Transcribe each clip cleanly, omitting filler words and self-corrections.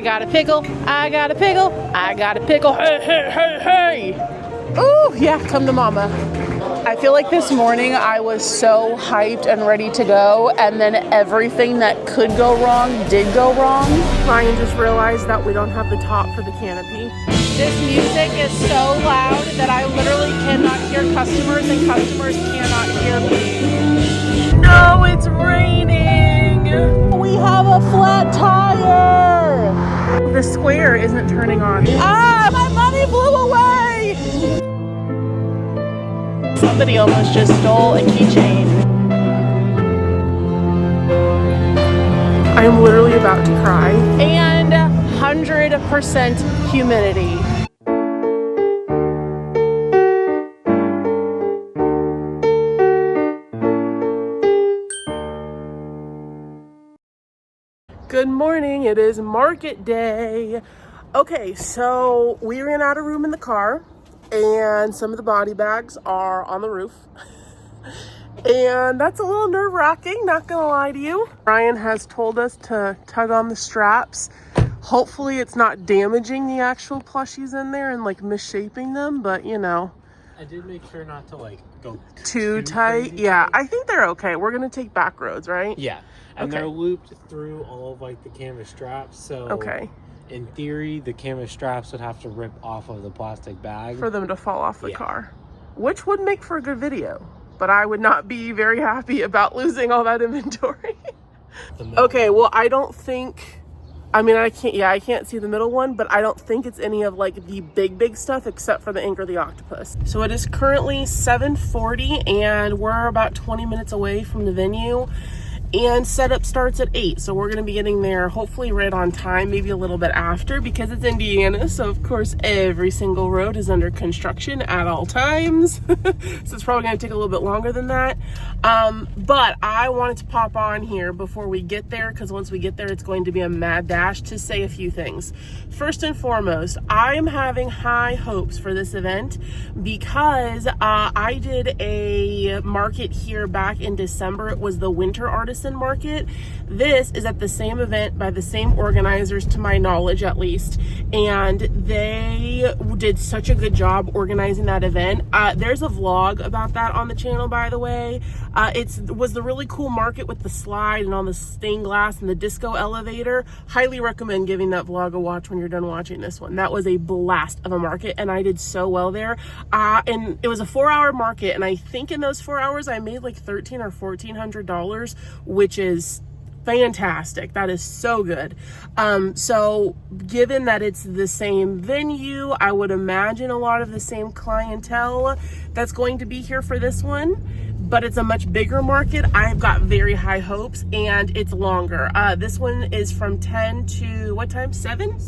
got a pickle, I got a pickle, I got a pickle, hey, hey, hey, hey. Ooh, yeah, come to mama. I feel like this morning I was so hyped and ready to go, and then everything that could go wrong did go wrong. Ryan just realized that we don't have the top for the canopy. This music is so loud that I literally cannot hear customers, and customers cannot hear me. No, it's raining! We have a flat tire! The square isn't turning on. Ah, my money blew away! Somebody almost just stole a keychain. I am literally about to cry. And 100% humidity. Good morning, it is market day. Okay, so we ran out of room in the car and some of the body bags are on the roof. And that's a little nerve-wracking, not gonna lie to you. Ryan has told us to tug on the straps. Hopefully it's not damaging the actual plushies in there and like misshaping them, but you know. I did make sure not to like go too tight. Yeah, I think they're okay. We're gonna take back roads, right? Yeah, and okay. They're looped through all of like the canvas straps, so okay. In theory, the canvas straps would have to rip off of the plastic bag for them to fall off the car, which would make for a good video. But I would not be very happy about losing all that inventory. Okay, well, I don't think, I mean, I can't see the middle one, but I don't think it's any of like the big stuff except for the Anchor the Octopus. So it is currently 7:40 and we're about 20 minutes away from the venue. And setup starts at 8, so we're gonna be getting there hopefully right on time, maybe a little bit after, because it's Indiana, so of course every single road is under construction at all times. So it's probably gonna take a little bit longer than that. But I wanted to pop on here before we get there, because once we get there, it's going to be a mad dash, to say a few things. First and foremost, I am having high hopes for this event because I did a market here back in December. It was the Winter Artisan Market. This is at the same event by the same organizers, to my knowledge at least, and they did such a good job organizing that event. There's a vlog about that on the channel, by the way. It was the really cool market with the slide and all the stained glass and the disco elevator. Highly recommend giving that vlog a watch when you're done watching this one. That was a blast of a market and I did so well there. And it was a 4-hour market, and I think in those 4 hours I made like $1,300 or $1,400, which is fantastic. That is so good. So given that it's the same venue, I would imagine a lot of the same clientele that's going to be here for this one, but it's a much bigger market. I've got very high hopes, and it's longer. This one is from 10 to what time? 7?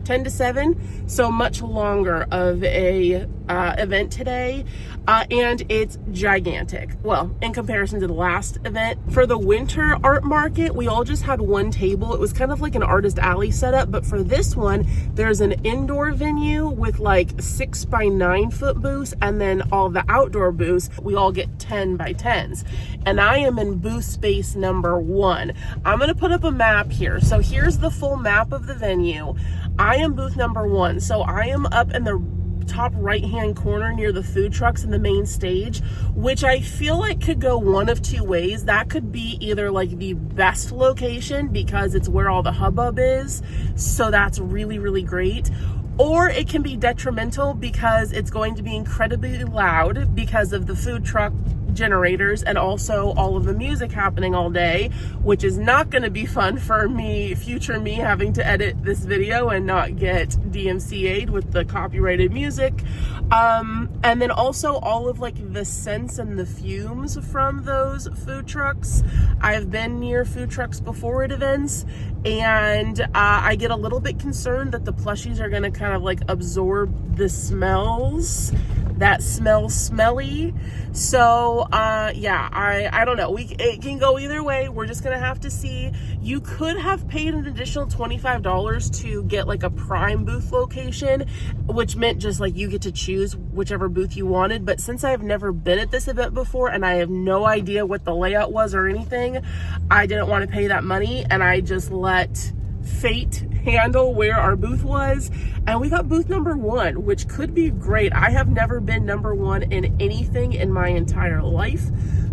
10 to 7, so much longer of a event today, and it's gigantic. Well, in comparison to the last event. For the winter art market, we all just had one table. It was kind of like an artist alley setup, but for this one, there's an indoor venue with like 6 by 9 foot booths, and then all the outdoor booths, we all get 10 by 10s. And I am in booth space number 1. I'm gonna put up a map here. So here's the full map of the venue. I am booth number 1, so I am up in the top right hand corner near the food trucks in the main stage, which I feel like could go one of two ways. That could be either like the best location because it's where all the hubbub is, so that's really great, or it can be detrimental because it's going to be incredibly loud because of the food truck generators and also all of the music happening all day, which is not going to be fun for me, future me, having to edit this video and not get DMCA'd with the copyrighted music. And then also all of like the scents and the fumes from those food trucks. I've been near food trucks before at events, and I get a little bit concerned that the plushies are going to kind of like absorb the smells that smell smelly. So yeah, I don't know. It can go either way. We're just gonna have to see. You could have paid an additional $25 to get like a prime booth location, which meant just like you get to choose whichever booth you wanted. But since I've never been at this event before and I have no idea what the layout was or anything, I didn't want to pay that money, and I just let fate handle where our booth was, and we got booth number 1, which could be great. I have never been number 1 in anything in my entire life,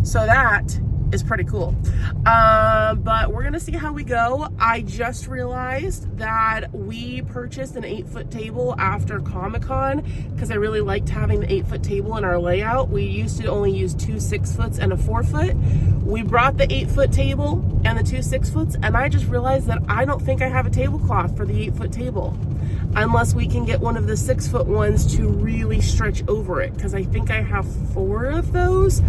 so that is pretty cool. But we're gonna see how we go. I just realized that we purchased an 8-foot table after Comic-Con because I really liked having the 8-foot table in our layout. We used to only use 2 6-foots and a 4-foot. We brought the 8-foot table and the 2 6-foots, and I just realized that I don't think I have a tablecloth for the 8-foot table unless we can get one of the 6-foot ones to really stretch over it, because I think I have 4 of those.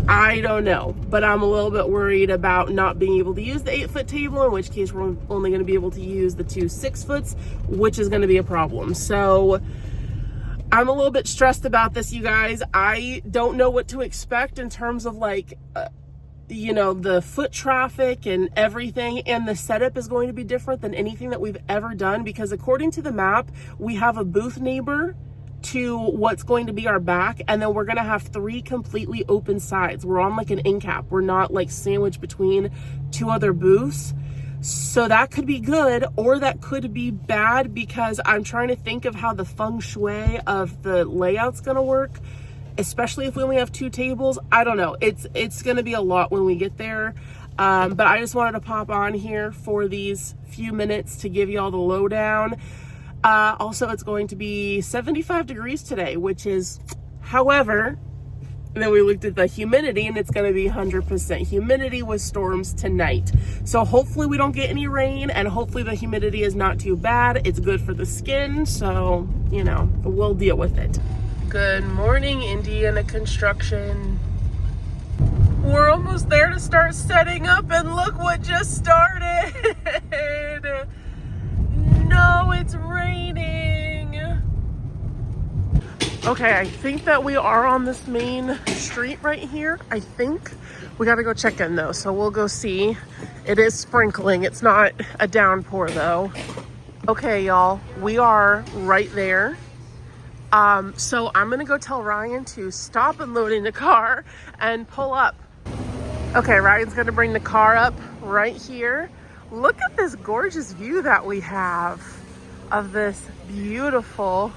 I don't know, but I'm a little bit worried about not being able to use the 8-foot table, in which case we're only going to be able to use the 2 6-foots, which is going to be a problem. So I'm a little bit stressed about this, you guys. I don't know what to expect in terms of like, you know, the foot traffic and everything, and the setup is going to be different than anything that we've ever done, because according to the map, we have a booth neighbor to what's going to be our back, and then we're gonna have 3 completely open sides. We're on like an end cap. We're not like sandwiched between 2 other booths. So that could be good, or that could be bad, because I'm trying to think of how the feng shui of the layout's gonna work, especially if we only have 2 tables. I don't know. It's gonna be a lot when we get there. But I just wanted to pop on here for these few minutes to give you all the lowdown. Also, it's going to be 75 degrees today, which is, however, then we looked at the humidity, and it's going to be 100% humidity with storms tonight. So hopefully we don't get any rain, and hopefully the humidity is not too bad. It's good for the skin, so, you know, we'll deal with it. Good morning, Indiana Construction. We're almost there to start setting up, and look what just started. No, it's raining. Okay, I think that we are on this main street right here. I think we got to go check in though, so we'll go see. It is sprinkling. It's not a downpour though. Okay, y'all, we are right there. So I'm gonna go tell Ryan to stop unloading the car and pull up. Okay, Ryan's gonna bring the car up right here. Look at this gorgeous view that we have of this beautiful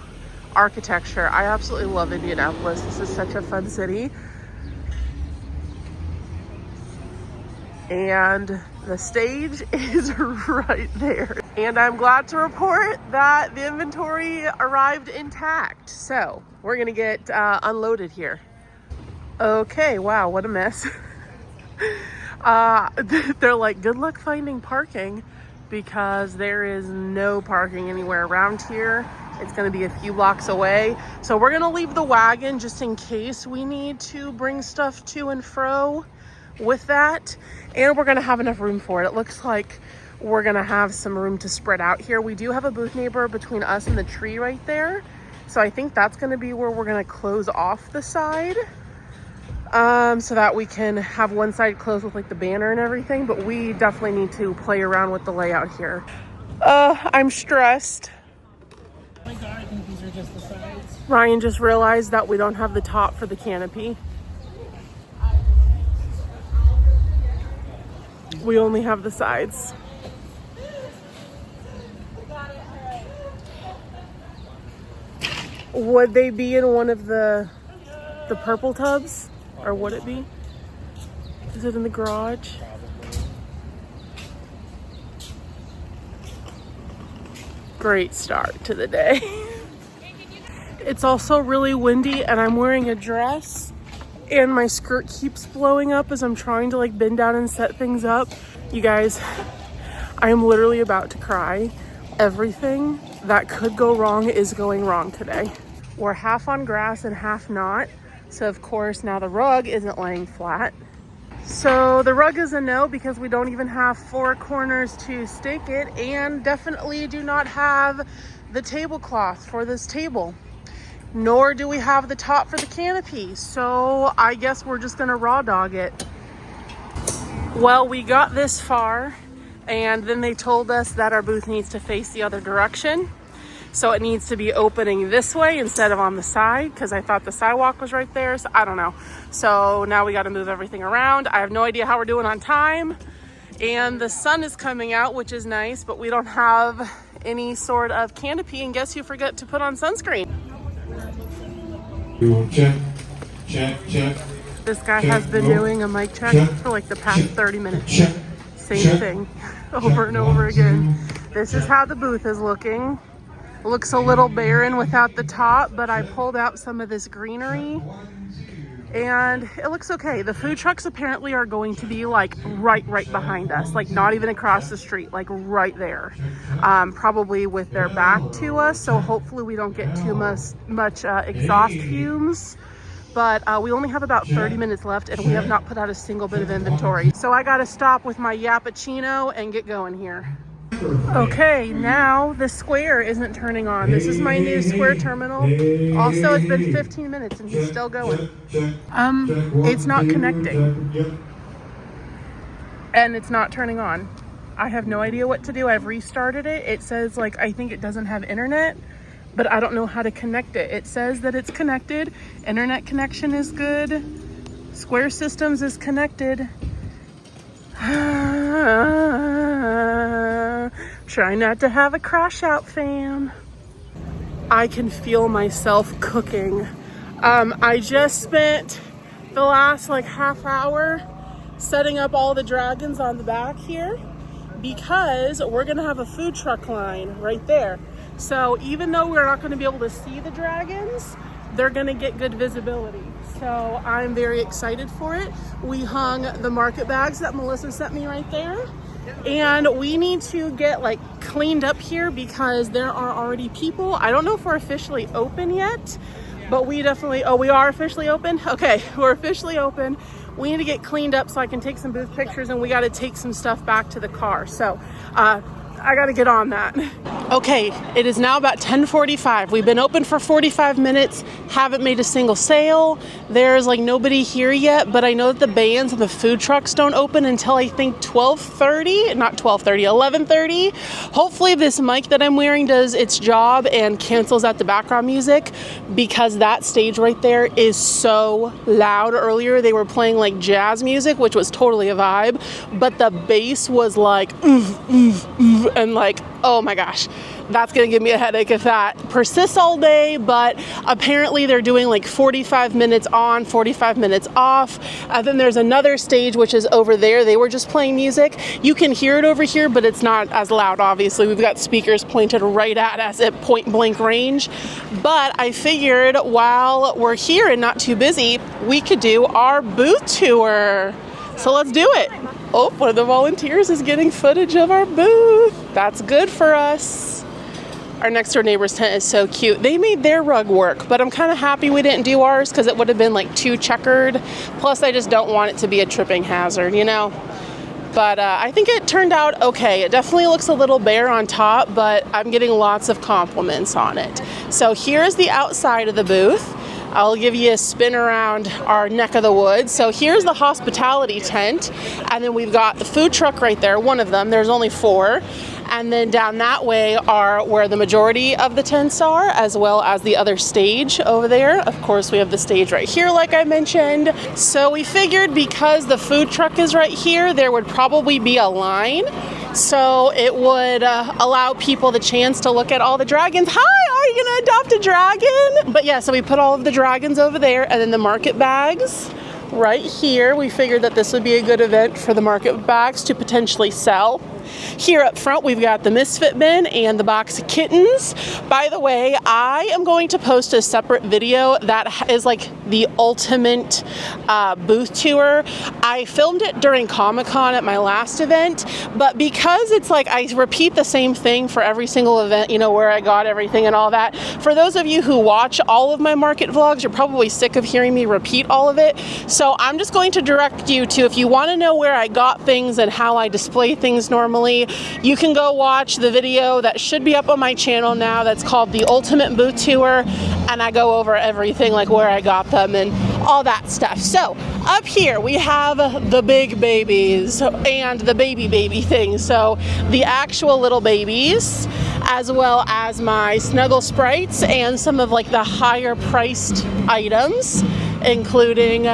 architecture. I absolutely love Indianapolis. This is such a fun city. And the stage is right there. And I'm glad to report that the inventory arrived intact. So we're gonna get unloaded here. Okay, wow, what a mess. They're like, good luck finding parking, because there is no parking anywhere around here. It's going to be a few blocks away. So we're going to leave the wagon just in case we need to bring stuff to and fro with that. And we're going to have enough room for it. It looks like we're going to have some room to spread out here. We do have a booth neighbor between us and the tree right there. So I think that's going to be where we're going to close off the side. So that we can have one side closed with like the banner and everything, but we definitely need to play around with the layout here. I'm stressed. Oh my God, I think these are just the sides. Ryan just realized that we don't have the top for the canopy. We only have the sides. Would they be in one of the purple tubs? Or would it be? Is it in the garage? Probably. Great start to the day. It's also really windy, and I'm wearing a dress, and my skirt keeps blowing up as I'm trying to like bend down and set things up. You guys, I am literally about to cry. Everything that could go wrong is going wrong today. We're half on grass and half not. So of course now the rug isn't laying flat. So the rug is a no, because we don't even have 4 corners to stake it, and definitely do not have the tablecloth for this table. Nor do we have the top for the canopy. So I guess we're just gonna raw dog it. Well, we got this far, and then they told us that our booth needs to face the other direction. So it needs to be opening this way instead of on the side, because I thought the sidewalk was right there. So I don't know. So now we got to move everything around. I have no idea how we're doing on time. and the sun is coming out, which is nice, but we don't have any sort of canopy, and guess who forgot to put on sunscreen? Check, check, check. This guy has been doing a mic check for like the past 30 minutes. Same thing over and over again. This is how the booth is looking. Looks a little barren without the top, but I pulled out some of this greenery and it looks okay. The food trucks apparently are going to be like right behind us, like not even across the street, like right there, probably with their back to us. So hopefully we don't get too much exhaust fumes. But we only have about 30 minutes left and we have not put out a single bit of inventory. So I gotta stop with my Yappuccino and get going here. Okay, now the square isn't turning on. This is my new square terminal. Also, it's been 15 minutes and he's still going. It's not connecting. And it's not turning on. I have no idea what to do. I've restarted it. It says like, I think it doesn't have internet, but I don't know how to connect it. It says that it's connected. Internet connection is good. Square Systems is connected. Try not to have a crash out, fam. I can feel myself cooking. I just spent the last like half hour setting up all the dragons on the back here because we're gonna have a food truck line right there. So even though we're not gonna be able to see the dragons, they're gonna get good visibility. So I'm very excited for it. We hung the market bags that Melissa sent me right there. And we need to get like cleaned up here because there are already people. I don't know if we're officially open yet, but we definitely, oh, we are officially open? Okay, we're officially open. We need to get cleaned up so I can take some booth pictures, and we got to take some stuff back to the car. So I got to get on that. Okay, it is now about 10:45. We've been open for 45 minutes, haven't made a single sale. There's like nobody here yet, but I know that the bands and the food trucks don't open until I think 12:30, not 12:30, 11:30. Hopefully this mic that I'm wearing does its job and cancels out the background music, because that stage right there is so loud. Earlier they were playing like jazz music, which was totally a vibe, but the bass was like and like, oh my gosh, that's gonna give me a headache if that persists all day. But apparently they're doing like 45 minutes on, 45 minutes off. Then there's another stage which is over there. They were just playing music. You can hear it over here, but it's not as loud, obviously. We've got speakers pointed right at us at point blank range. But I figured while we're here and not too busy, we could do our booth tour. So let's do it. Oh, one of the volunteers is getting footage of our booth. That's good for us. Our next door neighbor's tent is so cute. They made their rug work, but I'm kind of happy we didn't do ours because it would have been like too checkered. Plus, I just don't want it to be a tripping hazard, you know? But I think it turned out okay. It definitely looks a little bare on top, but I'm getting lots of compliments on it. So here's the outside of the booth. I'll give you a spin around our neck of the woods. So here's the hospitality tent, and then we've got the food truck right there, one of them. There's only 4. And then down that way are where the majority of the tents are, as well as the other stage over there. Of course, we have the stage right here, like I mentioned. So we figured because the food truck is right here, there would probably be a line. So it would allow people the chance to look at all the dragons. Hi, are you gonna adopt a dragon? But yeah, so we put all of the dragons over there, and then the market bags right here. We figured that this would be a good event for the market bags to potentially sell. Here up front, we've got the Misfit bin and the box of kittens. By the way, I am going to post a separate video that is like the ultimate booth tour. I filmed it during Comic-Con at my last event, but because it's like I repeat the same thing for every single event, you know, where I got everything and all that. For those of you who watch all of my market vlogs, you're probably sick of hearing me repeat all of it. So I'm just going to direct you to, if you want to know where I got things and how I display things normally, you can go watch the video that should be up on my channel now that's called The Ultimate Booth Tour, and I go over everything, like where I got them and all that stuff. So up here we have the big babies and the baby things, so the actual little babies, as well as my Snuggle Sprites and some of like the higher priced items. including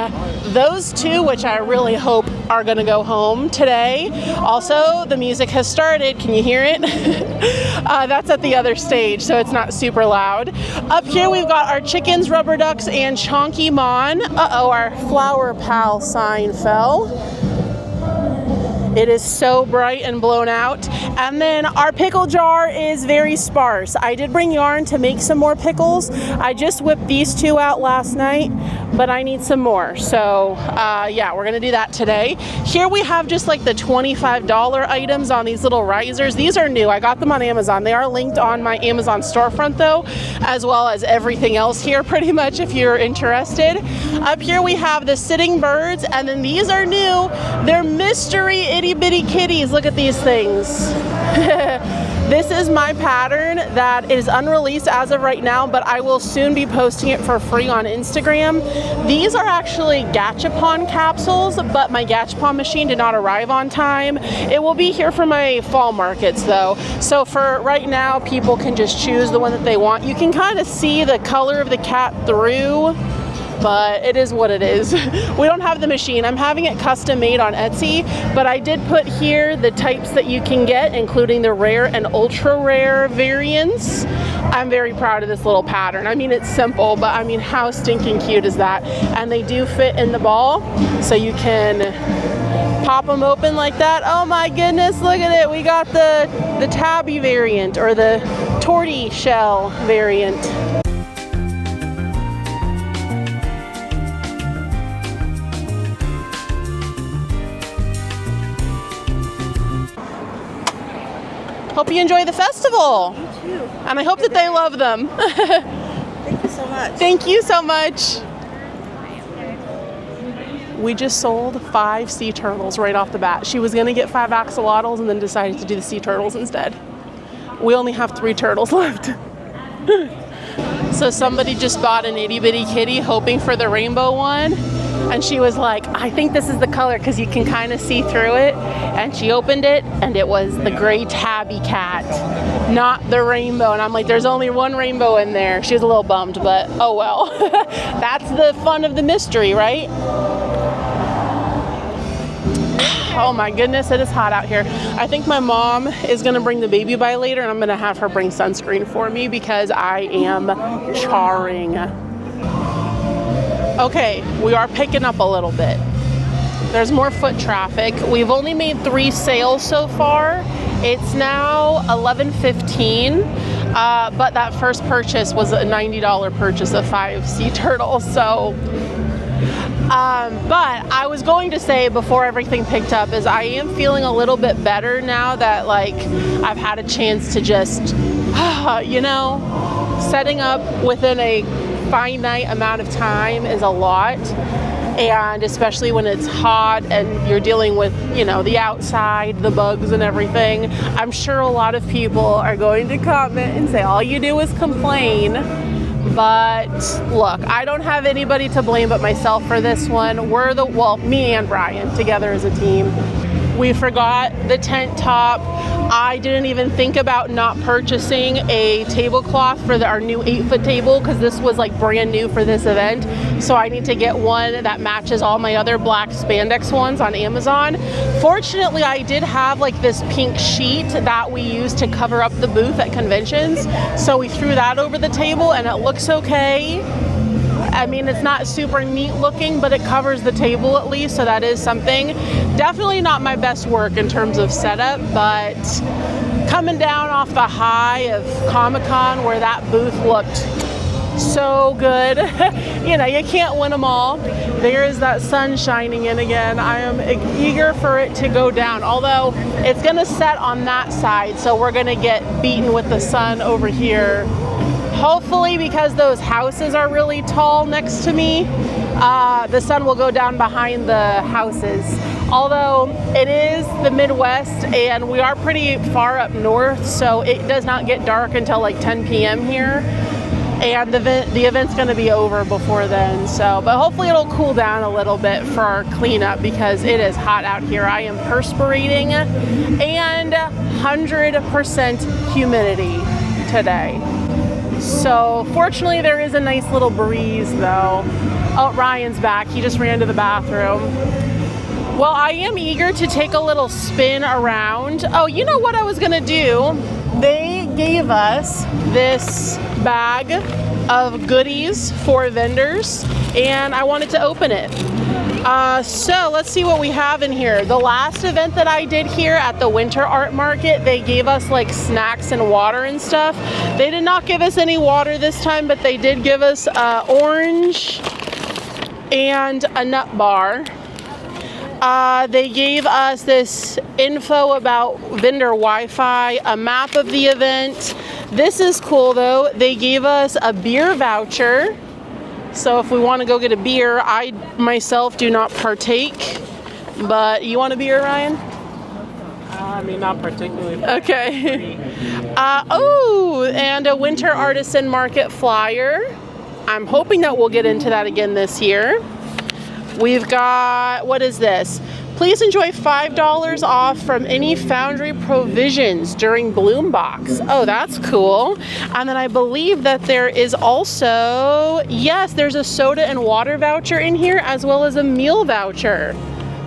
those two, which I really hope are gonna go home today. Also, the music has started. Can you hear it? That's at the other stage, so it's not super loud. Up here, we've got our chickens, rubber ducks, and Chonky Mon. Uh-oh, our Flower Pal sign fell. It is so bright and blown out. And then our pickle jar is very sparse. I did bring yarn to make some more pickles. I just whipped these two out last night, but I need some more. So yeah, we're gonna do that today. Here we have just like the $25 items on these little risers. These are new, I got them on Amazon. They are linked on my Amazon storefront though, as well as everything else here pretty much if you're interested. Up here we have the sitting birds, and then these are new. They're mystery itty bitty kitties. Look at these things. This is my pattern that is unreleased as of right now, but I will soon be posting it for free on Instagram. These are actually Gachapon capsules, but my Gachapon machine did not arrive on time. It will be here for my fall markets though. So for right now, people can just choose the one that they want. You can kind of see the color of the cat through, but it is what it is. We don't have the machine. I'm having it custom made on Etsy, but I did put here the types that you can get, including the rare and ultra rare variants. I'm very proud of this little pattern. I mean, it's simple, but I mean, how stinking cute is that? And they do fit in the ball, so you can pop them open like that. Oh my goodness, look at it. We got the tabby variant, or the tortie shell variant. Hope you enjoy the festival. Me too. And I hope that they love them. Thank you so much. Thank you so much. We just sold 5 sea turtles right off the bat. She was gonna get 5 axolotls and then decided to do the sea turtles instead. We only have 3 turtles left. So somebody just bought an itty bitty kitty hoping for the rainbow one. And she was like, I think this is the color because you can kind of see through it. And she opened it and it was the gray tabby cat, not the rainbow. And I'm like, there's only one rainbow in there. She was a little bummed, but oh well. That's the fun of the mystery, right? Oh my goodness, it is hot out here. I think my mom is gonna bring the baby by later, and I'm gonna have her bring sunscreen for me because I am charring. Okay, we are picking up a little bit. There's more foot traffic. We've only made 3 sales so far. It's now 11:15, but that first purchase was a $90 purchase of 5 sea turtles, so. But I was going to say before everything picked up is I am feeling a little bit better now that like I've had a chance to just, you know, setting up within a finite amount of time is a lot, and especially when it's hot and you're dealing with, you know, the outside, the bugs and everything. I'm sure a lot of people are going to comment and say all you do is complain, but look, I don't have anybody to blame but myself for this one. Well, me and Brian together as a team. We forgot the tent top. I didn't even think about not purchasing a tablecloth for our new 8-foot table because this was like brand new for this event. So I need to get one that matches all my other black spandex ones on Amazon. Fortunately, I did have like this pink sheet that we use to cover up the booth at conventions. So we threw that over the table and it looks okay. I mean, it's not super neat looking, but it covers the table at least, so that is something. Definitely not my best work in terms of setup, but coming down off the high of Comic-Con where that booth looked so good, you know, you can't win them all. There is that sun shining in again. I am eager for it to go down, although it's gonna set on that side, so we're gonna get beaten with the sun over here. Hopefully, because those houses are really tall next to me, the sun will go down behind the houses. Although it is the Midwest and we are pretty far up north, so it does not get dark until like 10 p.m. here. And the event's gonna be over before then, so, but hopefully it'll cool down a little bit for our cleanup because it is hot out here. I am perspiring and 100% humidity today. So fortunately there is a nice little breeze though. Oh, Ryan's back. He just ran to the bathroom. Well, I am eager to take a little spin around. Oh, you know what I was gonna do? They gave us this bag of goodies for vendors, and I wanted to open it. So let's see what we have in here. The last event that I did here at the Winter Art Market, they gave us like snacks and water and stuff. They did not give us any water this time, but they did give us orange and a nut bar. They gave us this info about vendor Wi-Fi, a map of the event. This is cool though. They gave us a beer voucher. So if we want to go get a beer, I myself do not partake. But you want a beer, Ryan? I mean, not particularly. Okay. Oh, and a Winter Artisan Market flyer. I'm hoping that we'll get into that again this year. We've got, what is this? Please enjoy $5 off from any Foundry provisions during Bloom Box. Oh, that's cool. And then I believe that there is also, yes, there's a soda and water voucher in here as well as a meal voucher.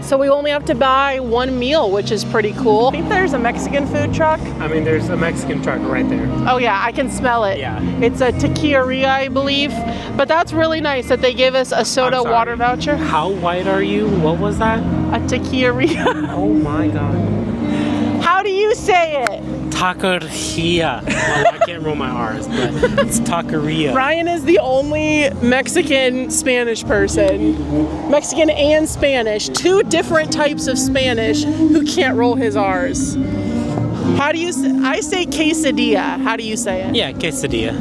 So we only have to buy one meal, which is pretty cool. I think there's a Mexican food truck. I mean, there's a Mexican truck right there. Oh yeah, I can smell it. Yeah. It's a taqueria, I believe. But that's really nice that they gave us a soda water voucher. How white are you? What was that? A taqueria. Oh my god. How do you say it? Taqueria. Well, I can't roll my R's, but it's taqueria. Ryan is the only Mexican Spanish person. Mexican and Spanish. Two different types of Spanish who can't roll his R's. How do you say? I say quesadilla. How do you say it? Yeah, quesadilla.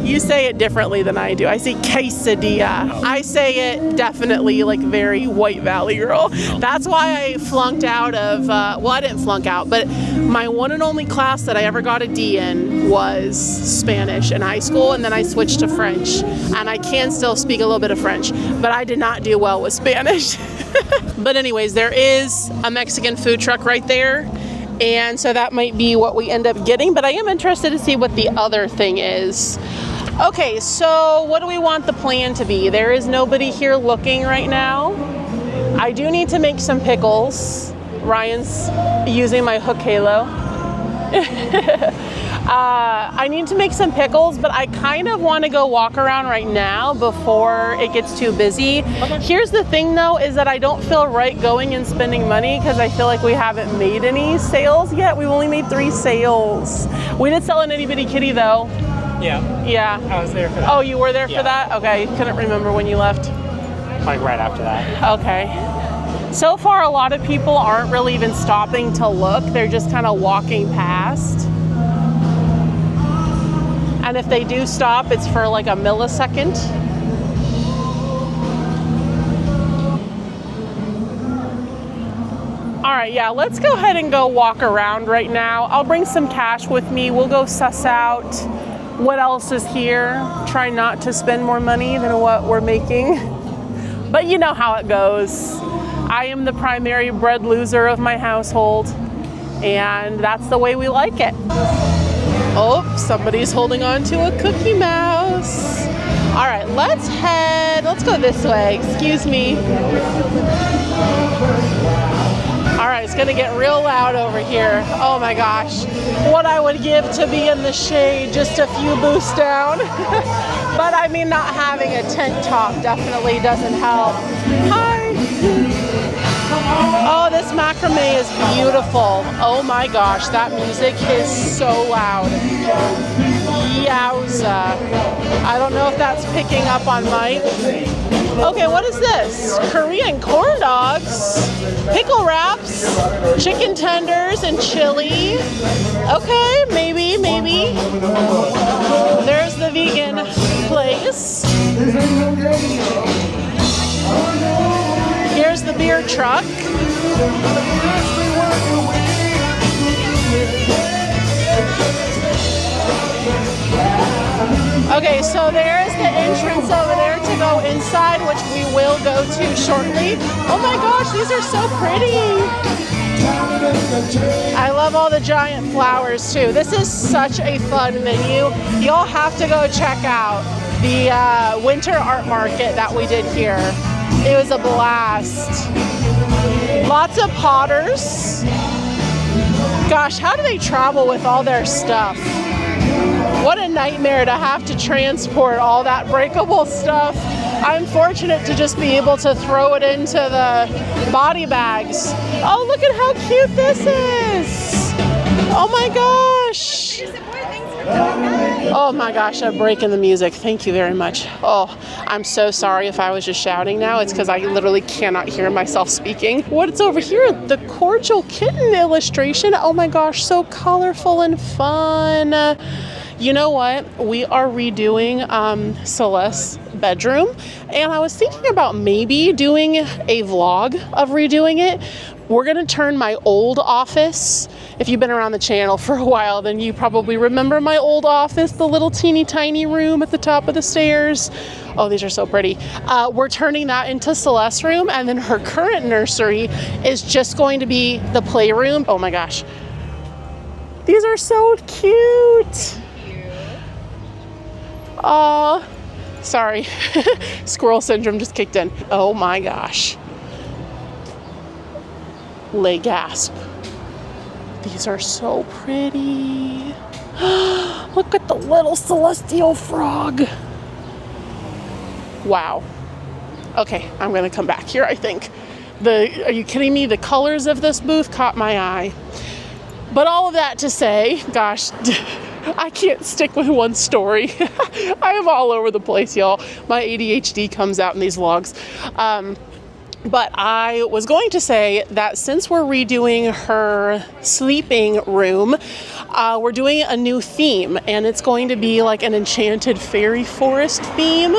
You say it differently than I do. I say quesadilla. Oh. I say it definitely like very White Valley girl. Oh. That's why I flunked out of, well, I didn't flunk out, but my one and only class that I ever got a D in was Spanish in high school, and then I switched to French. And I can still speak a little bit of French, but I did not do well with Spanish. But anyways, there is a Mexican food truck right there. And so that might be what we end up getting, but I am interested to see what the other thing is. Okay, so what do we want the plan to be? There is nobody here looking right now. I do need to make some pickles. Ryan's using my hook halo. I need to make some pickles, but I kind of want to go walk around right now before it gets too busy. Okay. Here's the thing though, is that I don't feel right going and spending money because I feel like we haven't made any sales yet. We've only made 3 sales. We did sell an itty bitty kitty though. Yeah. Yeah. I was there for that. Oh, you were there for that? Okay, couldn't remember when you left. Like right after that. Okay. So far, a lot of people aren't really even stopping to look. They're just kind of walking past. And if they do stop, it's for like a millisecond. All right, yeah, let's go ahead and go walk around right now. I'll bring some cash with me. We'll go suss out what else is here. Try not to spend more money than what we're making. But you know how it goes. I am the primary bread loser of my household, and that's the way we like it. Oh, somebody's holding on to a Cookie Mouse. All right, let's go this way. Excuse me. All right, it's gonna get real loud over here. Oh my gosh, what I would give to be in the shade just a few booths down. But I mean, not having a tent top definitely doesn't help. Hi. Oh, this macrame is beautiful. Oh my gosh, that music is so loud. Yowza. I don't know if that's picking up on mic. Okay, what is this? Korean corn dogs, pickle wraps, chicken tenders, and chili. Okay, maybe. There's the vegan place. Here's the beer truck. Okay, so there's the entrance over there to go inside, which we will go to shortly. Oh my gosh, these are so pretty. I love all the giant flowers too. This is such a fun venue. Y'all have to go check out. the winter art market that we did here. It was a blast. Lots of potters. Gosh, how do they travel with all their stuff? What a nightmare to have to transport all that breakable stuff. I'm fortunate to just be able to throw it into the body bags. Oh, look at how cute this is. Oh my gosh. Oh my gosh, I'm breaking the music. Thank you very much. Oh, I'm so sorry if I was just shouting now. It's because I literally cannot hear myself speaking. What's over here? The cordial kitten illustration. Oh my gosh, so colorful and fun. You know what? We are redoing Celeste's bedroom, and I was thinking about maybe doing a vlog of redoing it. We're gonna turn my old office. If you've been around the channel for a while, then you probably remember my old office, the little teeny tiny room at the top of the stairs. Oh, these are so pretty. We're turning that into Celeste's room, and then her current nursery is just going to be the playroom. Oh my gosh. These are so cute. Sorry. Squirrel syndrome just kicked in. Oh my gosh. Lay gasp. These are so pretty. Look at the little celestial frog. Wow. Okay, I'm gonna come back here, I think. Are you kidding me? The colors of this booth caught my eye. But all of that to say, gosh, I can't stick with one story. I am all over the place, y'all. My ADHD comes out in these vlogs. But I was going to say that since we're redoing her sleeping room, we're doing a new theme, and it's going to be like an enchanted fairy forest theme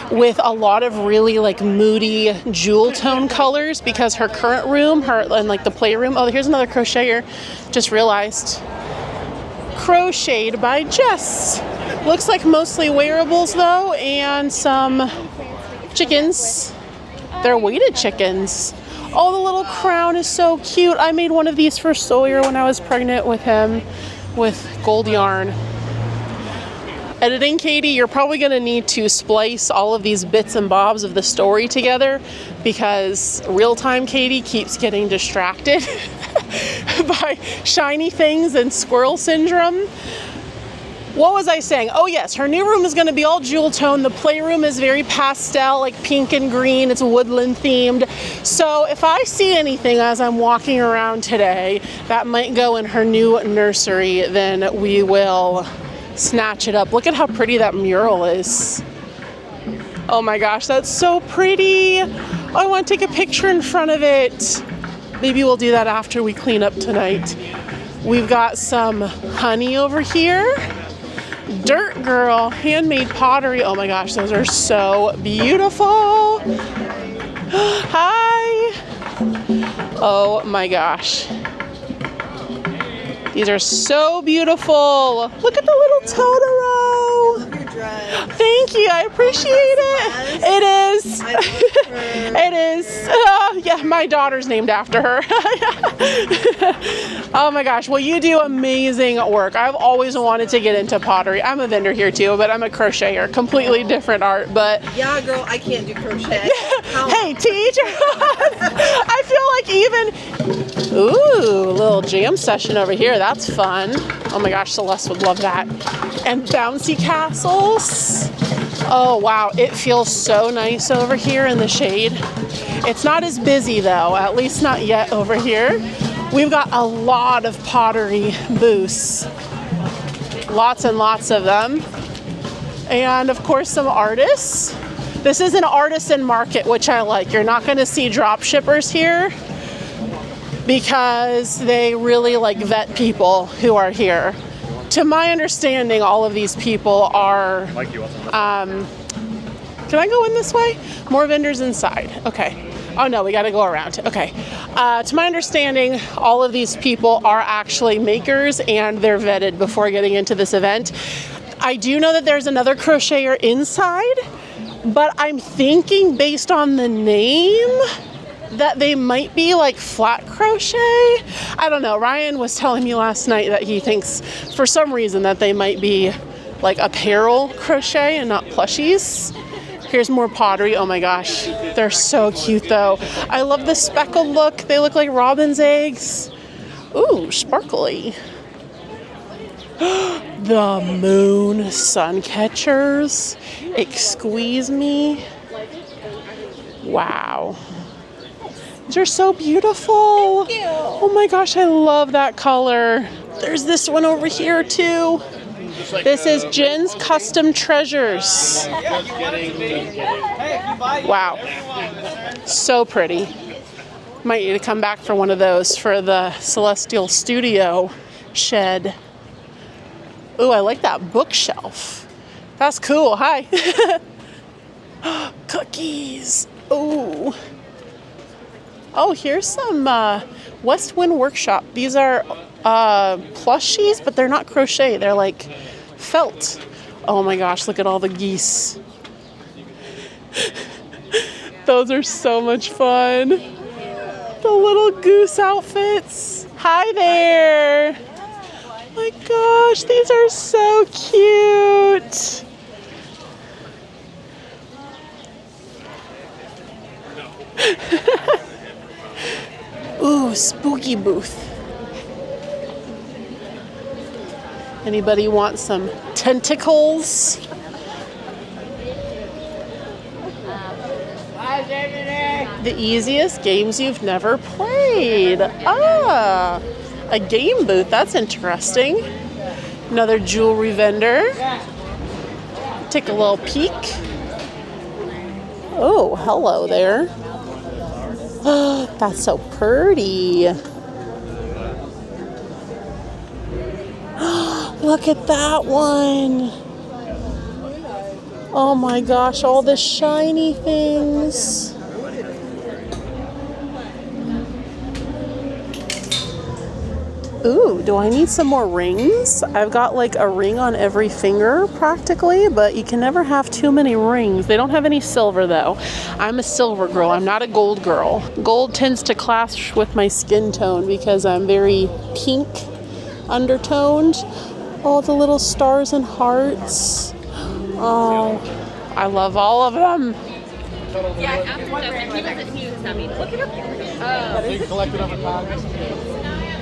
with a lot of really like moody jewel tone colors, because her current room, and like the playroom, oh, here's another crocheter, just realized. Crocheted by Jess. Looks like mostly wearables though, and some chickens. They're weighted chickens. Oh, the little crown is so cute. I made one of these for Sawyer when I was pregnant with him with gold yarn. Editing, Katie, you're probably gonna need to splice all of these bits and bobs of the story together, because real-time Katie keeps getting distracted by shiny things and squirrel syndrome. What was I saying? Oh yes, her new room is going to be all jewel tone. The playroom is very pastel, like pink and green. It's woodland themed. So if I see anything as I'm walking around today that might go in her new nursery, then we will snatch it up. Look at how pretty that mural is. Oh my gosh, that's so pretty. Oh, I want to take a picture in front of it. Maybe we'll do that after we clean up tonight. We've got some honey over here. Dirt Girl, handmade pottery. Oh my gosh, those are so beautiful. Hi. Oh my gosh. These are so beautiful. Look at the little Totoro. Thank you, I appreciate it. It is. It is. Yeah, my daughter's named after her. Oh my gosh, well, you do amazing work. I've always wanted to get into pottery. I'm a vendor here too, but I'm a crocheter. Completely different art, but. Yeah, girl, I can't do crochet. Hey, teacher. I feel like even, ooh, a little jam session over here. That's fun. Oh my gosh, Celeste would love that. And bouncy castles. Oh wow, it feels so nice over here in the shade. It's not as busy though, at least not yet over here. We've got a lot of pottery booths. Lots and lots of them. And of course some artists. This is an artisan market, which I like. You're not gonna see drop shippers here because they really like vet people who are here. To my understanding, all of these people are, can I go in this way? More vendors inside, okay. Oh no, we gotta go around, okay. To my understanding, all of these people are actually makers and they're vetted before getting into this event. I do know that there's another crocheter inside, but I'm thinking based on the name that they might be like flat crochet. I don't know. Ryan was telling me last night that he thinks for some reason that they might be like apparel crochet and not plushies. Here's more pottery. Oh my gosh, they're so cute though. I love the speckled look. They look like robin's eggs. Ooh, sparkly. The moon sun catchers. Excuse me. Wow. These are so beautiful. Thank you. Oh my gosh, I love that color. There's this one over here too. This is Jen's Custom Treasures. Wow. So pretty. Might need to come back for one of those for the Celestial Studio shed. Ooh, I like that bookshelf. That's cool. Hi. Cookies. Ooh. Oh, here's some West Wind Workshop. These are plushies, but they're not crochet. They're like felt. Oh my gosh, look at all the geese. Those are so much fun. The little goose outfits. Hi there. Oh my gosh, these are so cute. Ooh, spooky booth. Anybody want some tentacles? The easiest games you've never played. Ah, a game booth. That's interesting. Another jewelry vendor. Take a little peek. Oh, hello there. Oh, that's so pretty. Look at that one. Oh my gosh, all the shiny things. Ooh, do I need some more rings? I've got like a ring on every finger practically, but you can never have too many rings. They don't have any silver though. I'm a silver girl, I'm not a gold girl. Gold tends to clash with my skin tone because I'm very pink undertoned. All the little stars and hearts. Oh, I love all of them. Yeah, after he wasn't huge. I mean, look at her. They collected over time.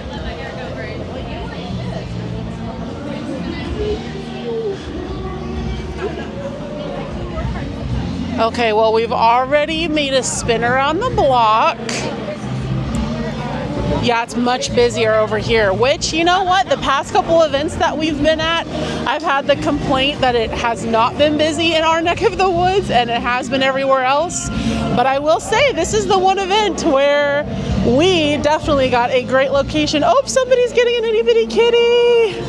Okay, well, we've already made a spin around the block. Yeah, it's much busier over here, which, you know what, the past couple events that we've been at, I've had the complaint that it has not been busy in our neck of the woods, and it has been everywhere else. But I will say, this is the one event where we definitely got a great location. Oh, somebody's getting an itty bitty kitty.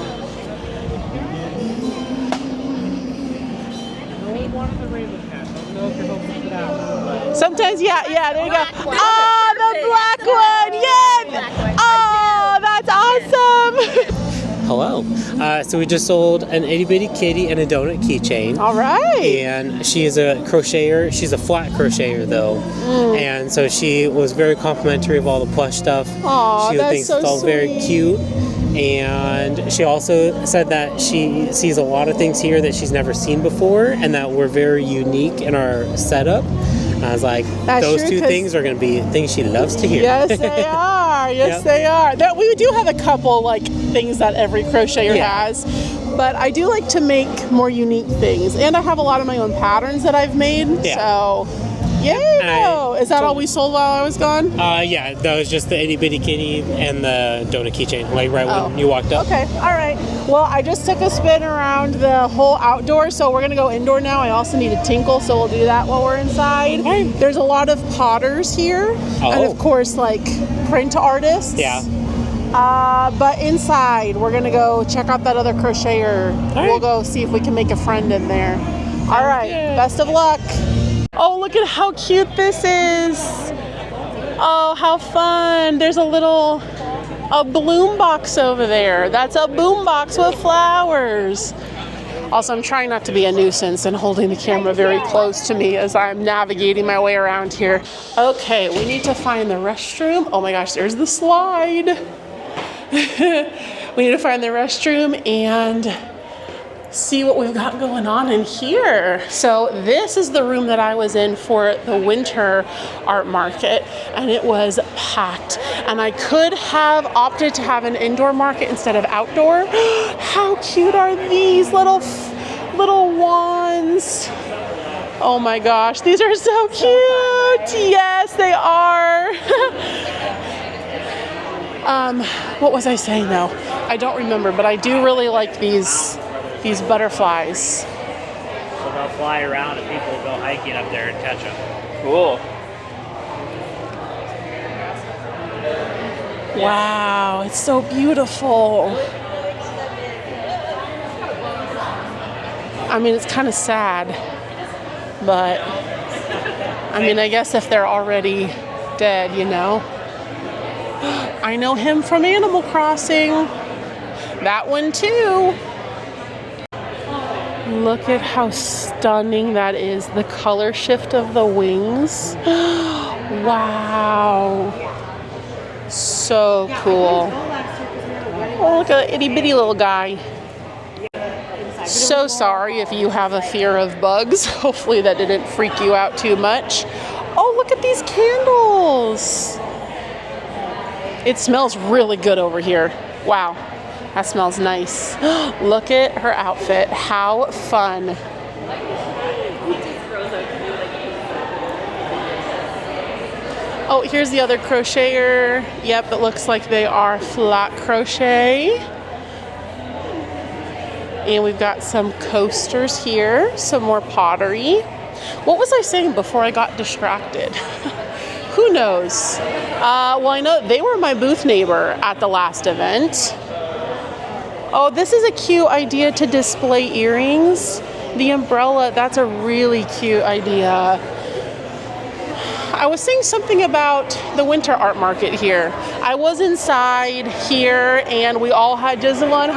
Sometimes, yeah, there you go. Oh, the black one, yeah. Oh, that's awesome. Hello. So we just sold an itty bitty kitty and a donut keychain. All right. And she is a crocheter. She's a flat crocheter though. And so she was very complimentary of all the plush stuff. Aw, She that's thinks so it's all very sweet. cute. And she also said that she sees a lot of things here that she's never seen before and that we're very unique in our setup. And I was like, That's those true, two 'cause- things are going to be things she loves to hear. Yes, they are. Yes, Yep. they are. We do have a couple like things that every crocheter has, but I do like to make more unique things, and I have a lot of my own patterns that I've made. Yeah. So, yay! Is that all we sold while I was gone? Yeah, that was just the itty bitty kitty and the donut keychain, like right when you walked up. Okay, all right. Well, I just took a spin around the whole outdoor, so we're gonna go indoor now. I also need a tinkle, so we'll do that while we're inside. Fine. There's a lot of potters here, and of course, like print artists. Yeah. But inside, we're gonna go check out that other crocheter. right. We'll go see if we can make a friend in there. All right, best of luck. Oh, look at how cute this is. Oh, how fun. There's a bloom box over there. That's a boom box with flowers. Also, I'm trying not to be a nuisance and holding the camera very close to me as I'm navigating my way around here. Okay, we need to find the restroom. Oh my gosh, there's the slide. We need to find the restroom and see what we've got going on in here. So this is the room that I was in for the winter art market, and it was packed. And I could have opted to have an indoor market instead of outdoor. How cute are these little wands? Oh my gosh, these are so cute. Yes, they are. What was I saying though? I don't remember, but I do really like these butterflies. So they'll fly around and people will go hiking up there and catch them. Cool. Wow, it's so beautiful. I mean, it's kind of sad, but I mean, I guess if they're already dead, you know. I know him from Animal Crossing. That one too. Look at how stunning that is. The color shift of the wings. Wow. So cool. Oh, look at that itty bitty little guy. So sorry if you have a fear of bugs. Hopefully that didn't freak you out too much. Oh, look at these candles. It smells really good over here. Wow, that smells nice. Look at her outfit. How fun. Oh, here's the other crocheter. Yep, it looks like they are flat crochet. And we've got some coasters here, some more pottery. What was I saying before I got distracted? Who knows? Well, I know they were my booth neighbor at the last event. Oh, this is a cute idea to display earrings. The umbrella, that's a really cute idea. I was saying something about the winter art market here. I was inside here and we all had just one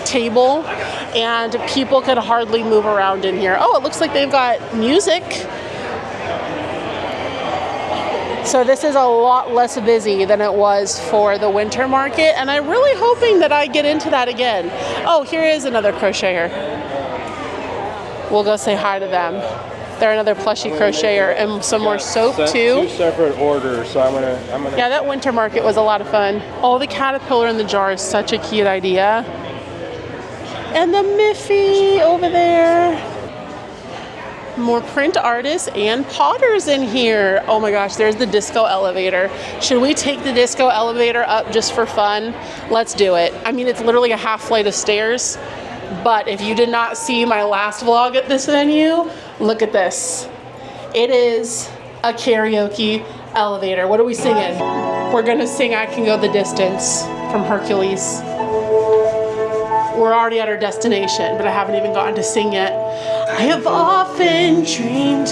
table and people could hardly move around in here. Oh, it looks like they've got music. So this is a lot less busy than it was for the winter market, and I'm really hoping that I get into that again. Oh, here is another crocheter. We'll go say hi to them. They're another plushy crocheter and some more soap too. Two separate orders, so I'm gonna. Yeah, that winter market was a lot of fun. Oh, the caterpillar in the jar is such a cute idea. And the Miffy over there. More print artists and potters in here. Oh my gosh, there's the disco elevator. Should we take the disco elevator up just for fun? Let's do it. I mean, it's literally a half flight of stairs, but if you did not see my last vlog at this venue, look at this. It is a karaoke elevator. What are we singing? We're gonna sing I Can Go the Distance from Hercules. We're already at our destination, but I haven't even gotten to sing yet. I have often dreamed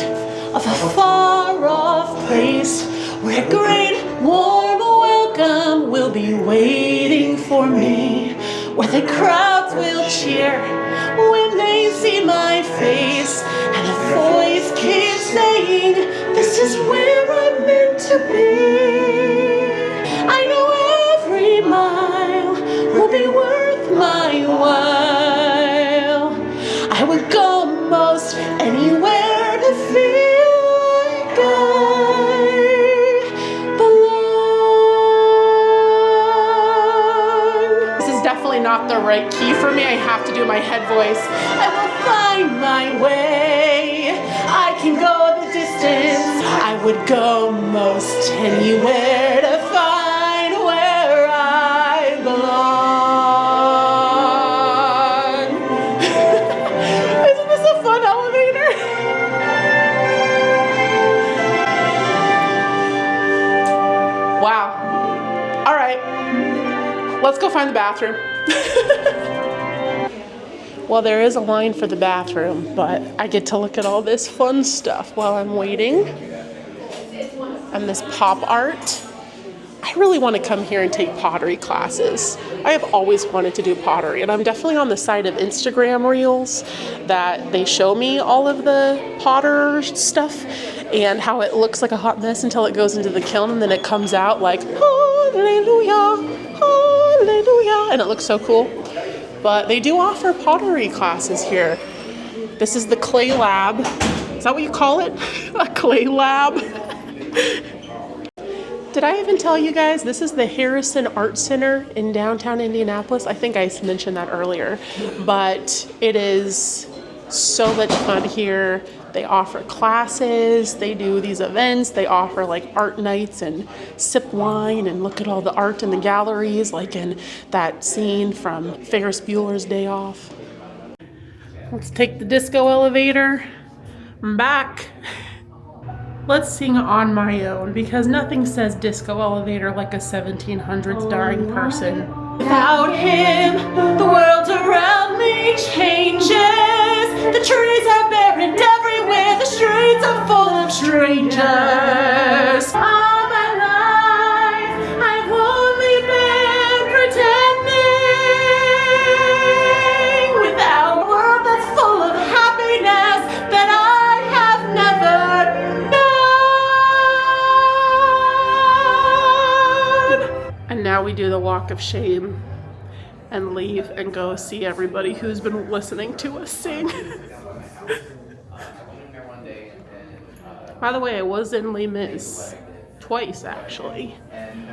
of a far-off place where a great warm welcome will be waiting for me, where the crowds will cheer when they see my face, and a voice keeps saying, this is where I'm meant to be. I know every mile will be worth my while. I would go most anywhere to feel like I belong. This is definitely not the right key for me. I have to do my head voice. I will find my way. I can go the distance. I would go most anywhere to find where I belong. Isn't this a fun elevator? Wow. All right. Let's go find the bathroom. Well, there is a line for the bathroom, but I get to look at all this fun stuff while I'm waiting. And this pop art. I really want to come here and take pottery classes. I have always wanted to do pottery, and I'm definitely on the side of Instagram Reels that they show me all of the potter stuff and how it looks like a hot mess until it goes into the kiln, and then it comes out like, hallelujah, hallelujah, and it looks so cool. but they do offer pottery classes here. This is the clay lab. Is that what you call it? A clay lab? Did I even tell you guys this is the Harrison Art Center in downtown Indianapolis? I think I mentioned that earlier, but it is so much fun here. They offer classes, they do these events, they offer like art nights and sip wine and look at all the art in the galleries, like in that scene from Ferris Bueller's Day Off. Let's take the disco elevator. I'm back. Let's sing On My Own, because nothing says disco elevator like a 1700s dying person. Without him, the world around me changes. The trees are barren everywhere, the streets are full of strangers. All my life, I've only been pretending. Without a world that's full of happiness that I have never known. And now we do the walk of shame and leave and go see everybody who's been listening to us sing. By the way, I was in Les Mis twice, actually.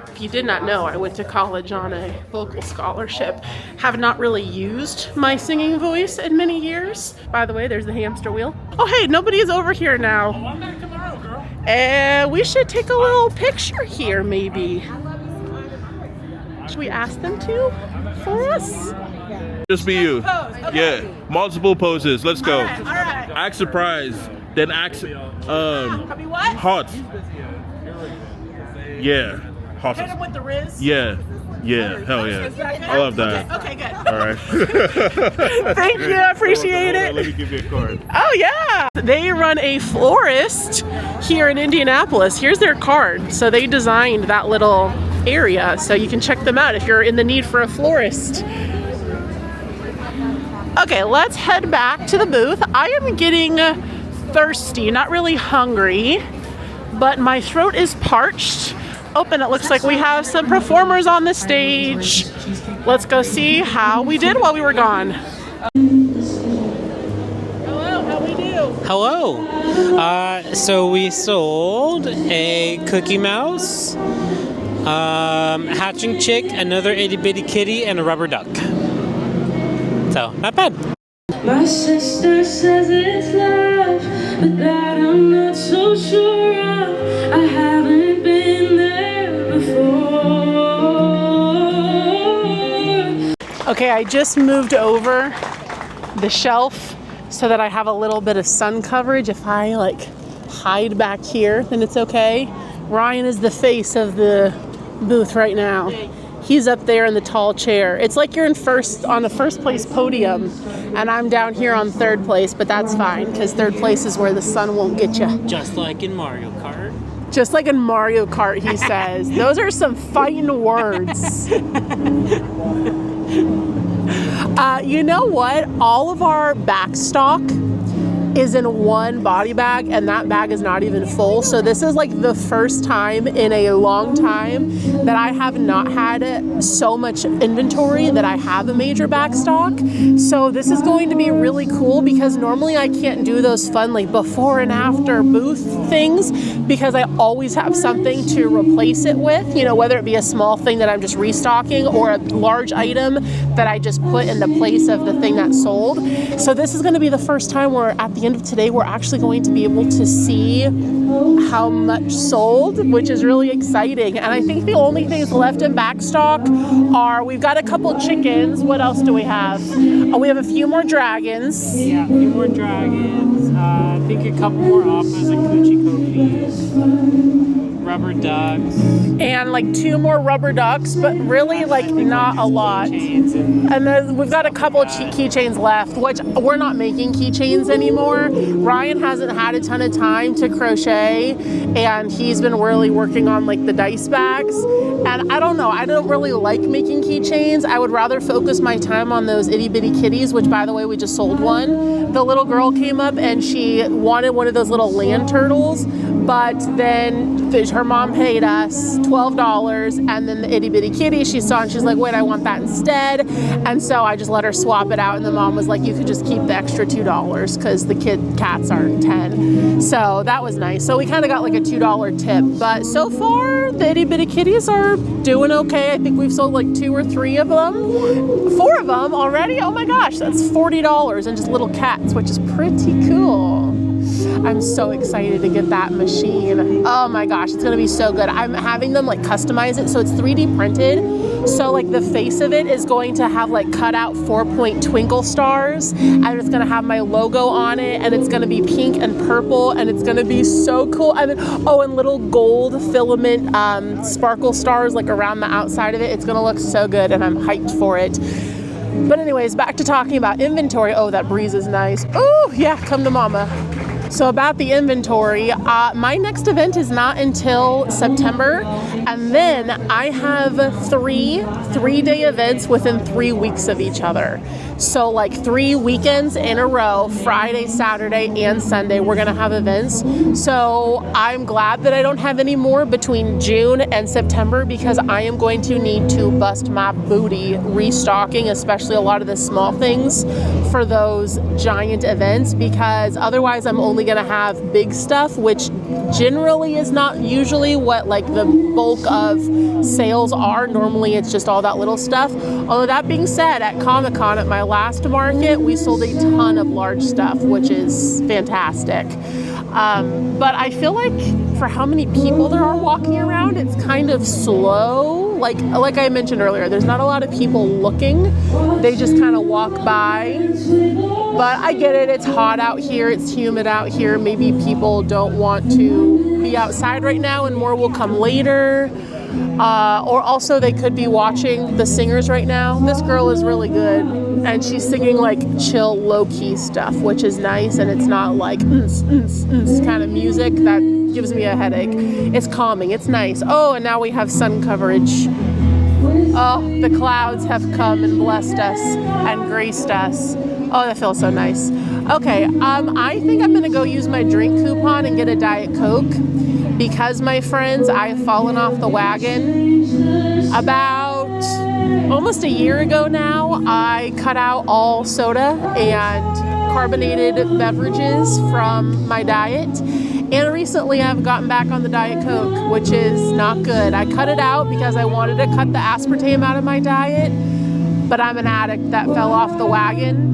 If you did not know, I went to college on a vocal scholarship. Have not really used my singing voice in many years. By the way, there's the hamster wheel. Oh, hey, nobody's over here now. I'm back tomorrow, girl. And we should take a little picture here, maybe. Should we ask them to for us? Just be you. Yeah, multiple poses. Let's go. All right. Act surprised, then act What? hot. Yeah, hot. Hit him with the Riz? Yeah, hell yeah. I love that. Okay, good. All right. Thank you, I appreciate it. Let me give you a card. Oh yeah, they run a florist here in Indianapolis. Here's their card. So they designed that little area, so you can check them out if you're in the need for a florist. Okay, let's head back to the booth. I am getting thirsty, not really hungry, but my throat is parched. Oh, and it looks like we have some performers on the stage. Let's go see how we did while we were gone. Hello, how we do? Hello. So we sold a Cookie Mouse, Hatching Chick, another itty bitty kitty, and a rubber duck. So, not bad. My sister says it's love, but that I'm not so sure of. I haven't been there before. Okay, I just moved over the shelf so that I have a little bit of sun coverage. If I like hide back here, then it's okay. Ryan is the face of the booth right now. He's up there in the tall chair. It's like you're on the first place podium, and I'm down here on third place, but that's fine, because third place is where the sun won't get you. Just like in Mario Kart. Just like in Mario Kart, he says. Those are some fighting words. You know what? All of our back stock is in one body bag, and that bag is not even full. So this is like the first time in a long time that I have not had so much inventory that I have a major back stock. So this is going to be really cool, because normally I can't do those fun like before and after booth things, because I always have something to replace it with, you know, whether it be a small thing that I'm just restocking or a large item that I just put in the place of the thing that sold. So this is going to be the first time where at the end of today we're actually going to be able to see how much sold, which is really exciting. And I think the only things left in back stock are, we've got a couple chickens. What else do we have? Oh, we have a few more dragons. Yeah, a few more dragons. I think a couple more oppas and coochie cookies. Rubber ducks. And like 2 more rubber ducks, but really like not a lot. And then we've got a couple keychains left, which we're not making keychains anymore. Ryan hasn't had a ton of time to crochet, and he's been really working on like the dice bags. And I don't know, I don't really like making keychains. I would rather focus my time on those itty bitty kitties, which by the way, we just sold one. The little girl came up and she wanted one of those little land turtles, but then her mom paid us $12, and then the itty bitty kitty she saw, and she's like, wait, I want that instead. And so I just let her swap it out, and the mom was like, you could just keep the extra $2 because the cats are 10. So that was nice. So we kind of got like a $2 tip, but so far the itty bitty kitties are doing okay. I think we've sold like 2 or 3 of them. 4 of them already. Oh my gosh, that's $40 and just little cats, which is pretty cool. I'm so excited to get that machine. Oh my gosh, it's gonna be so good. I'm having them like customize it, so it's 3D printed. So like the face of it is going to have like cut out 4-point twinkle stars, and it's gonna have my logo on it, and it's gonna be pink and purple, and it's gonna be so cool. And then, oh, and little gold filament sparkle stars like around the outside of it. It's gonna look so good, and I'm hyped for it. But anyways, back to talking about inventory. Oh, that breeze is nice. Oh yeah, come to mama. So about the inventory, my next event is not until September, and then I have 3 3-day events within 3 weeks of each other. So like 3 weekends in a row, Friday, Saturday, and Sunday, we're gonna have events. So I'm glad that I don't have any more between June and September, because I am going to need to bust my booty restocking, especially a lot of the small things for those giant events, because otherwise I'm only gonna have big stuff, which generally is not usually what like the bulk of sales are. Normally it's just all that little stuff. Although that being said, at Comic-Con at my last market, we sold a ton of large stuff, which is fantastic. But I feel like for how many people there are walking around, it's kind of slow. Like I mentioned earlier, there's not a lot of people looking. They just kind of walk by. But I get it, it's hot out here, it's humid out here. Maybe people don't want to be outside right now, and more will come later. Or also they could be watching the singers right now. This girl is really good, and she's singing like chill, low-key stuff, which is nice, and it's not like kind of music that gives me a headache. It's calming, it's nice. Oh, and now we have sun coverage. Oh, the clouds have come and blessed us and graced us. Oh, that feels so nice. Okay, I think I'm gonna go use my drink coupon and get a Diet Coke, because my friends, I've fallen off the wagon. About almost a year ago now, I cut out all soda and carbonated beverages from my diet. And recently I've gotten back on the Diet Coke, which is not good. I cut it out because I wanted to cut the aspartame out of my diet, but I'm an addict that fell off the wagon.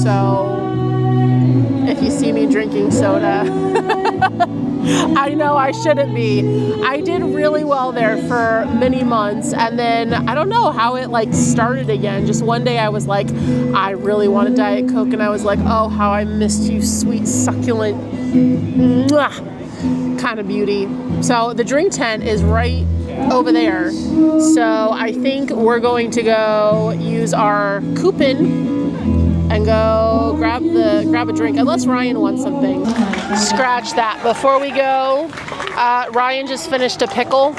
So if you see me drinking soda, I know I shouldn't be. I did really well there for many months, and then I don't know how it like started again. Just one day I was like, I really want a Diet Coke, and I was like, oh, how I missed you, sweet, succulent, kind of beauty. So the drink tent is right over there. So I think we're going to go use our coupon and go grab a drink, unless Ryan wants something. Scratch that. Before we go, Ryan just finished a pickle,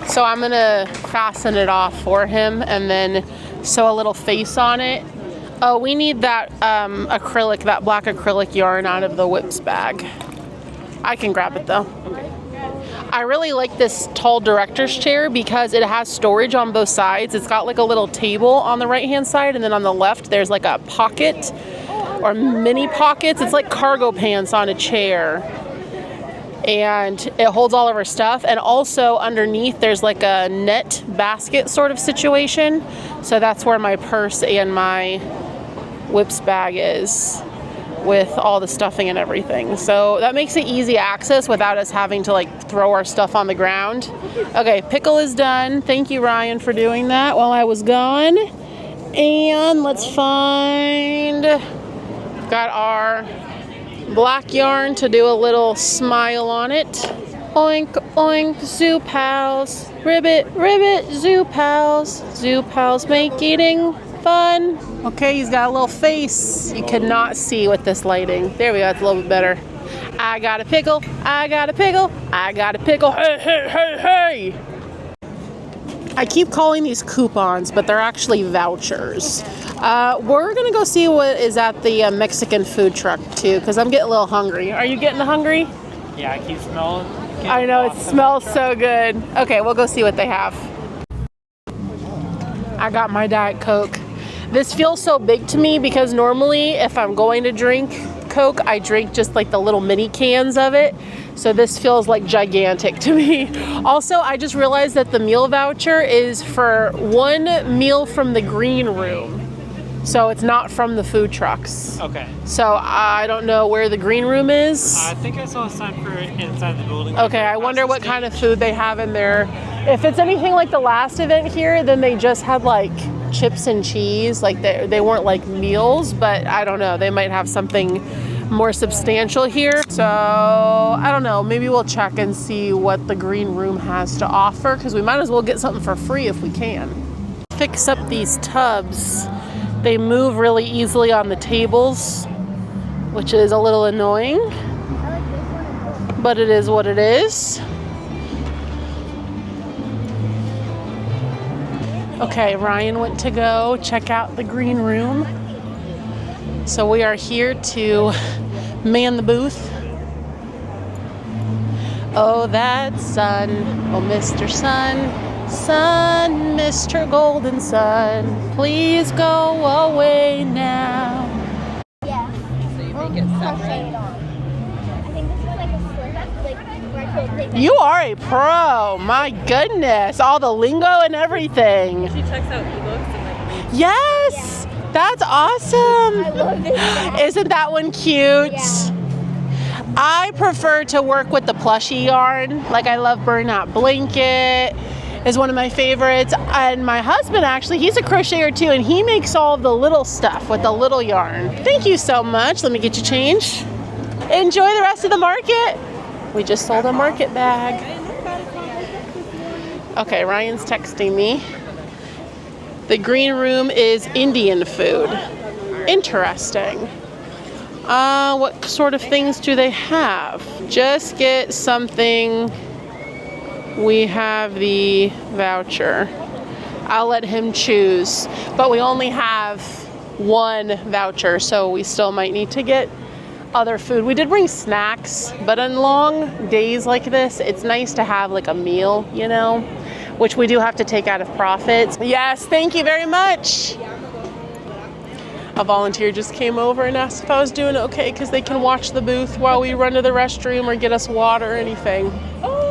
so I'm gonna fasten it off for him and then sew a little face on it. Oh, we need that acrylic, that black acrylic yarn out of the whips bag. I can grab it though. I really like this tall director's chair because it has storage on both sides. It's got like a little table on the right hand side, and then on the left there's like a pocket or mini pockets. It's like cargo pants on a chair, and it holds all of our stuff. And also underneath there's like a net basket sort of situation, so that's where my purse and my whips bag is, with all the stuffing and everything. So that makes it easy access without us having to like throw our stuff on the ground. Okay, pickle is done. Thank you, Ryan, for doing that while I was gone. And let's find, got our black yarn to do a little smile on it. Oink, oink, zoo pals. Ribbit, ribbit, zoo pals. Zoo pals make eating fun. Okay, he's got a little face you cannot see with this lighting. There we go, it's a little bit better. I got a pickle, I got a pickle, I got a pickle, hey, hey, hey, hey! I keep calling these coupons, but they're actually vouchers. We're gonna go see what is at the Mexican food truck too, because I'm getting a little hungry. Are you getting hungry? Yeah, I keep smelling. I know, it smells so good. Okay, we'll go see what they have. I got my Diet Coke. This feels so big to me because normally if I'm going to drink Coke, I drink just like the little mini cans of it. So this feels like gigantic to me. Also, I just realized that the meal voucher is for one meal from the green room. So it's not from the food trucks. Okay. So I don't know where the green room is. I think I saw a sign for it inside the building. Okay, I wonder what kind of food they have in there. If it's anything like the last event here, then they just had like chips and cheese. Like they weren't like meals, but I don't know. They might have something more substantial here. So I don't know. Maybe we'll check and see what the green room has to offer because we might as well get something for free if we can. Fix up these tubs. They move really easily on the tables, which is a little annoying, but it is what it is. Okay, Ryan went to go check out the green room. So we are here to man the booth. Oh, that sun, oh, Mr. Sun. Sun, Mr. Golden Sun, please go away now. Yeah. So you make it separate? I think this is like a slit, like where I could. You are a pro, my goodness. All the lingo and everything. She checks out ebooks and like. Yes, that's awesome. I love this. Isn't that one cute? Yeah. I prefer to work with the plushie yarn. Like I love Burnout Blanket. Is one of my favorites, and my husband actually, he's a crocheter too, and he makes all of the little stuff with the little yarn. Thank you so much. Let me get you change. Enjoy the rest of the market. We just sold a market bag. Okay, Ryan's texting me. The green room is Indian food. Interesting. What sort of things do they have? Just get something. We have the voucher. I'll let him choose, but we only have one voucher, so we still might need to get other food. We did bring snacks, but on long days like this, it's nice to have like a meal, you know, which we do have to take out of profits. Yes, thank you very much. A volunteer just came over and asked if I was doing okay because they can watch the booth while we run to the restroom or get us water or anything.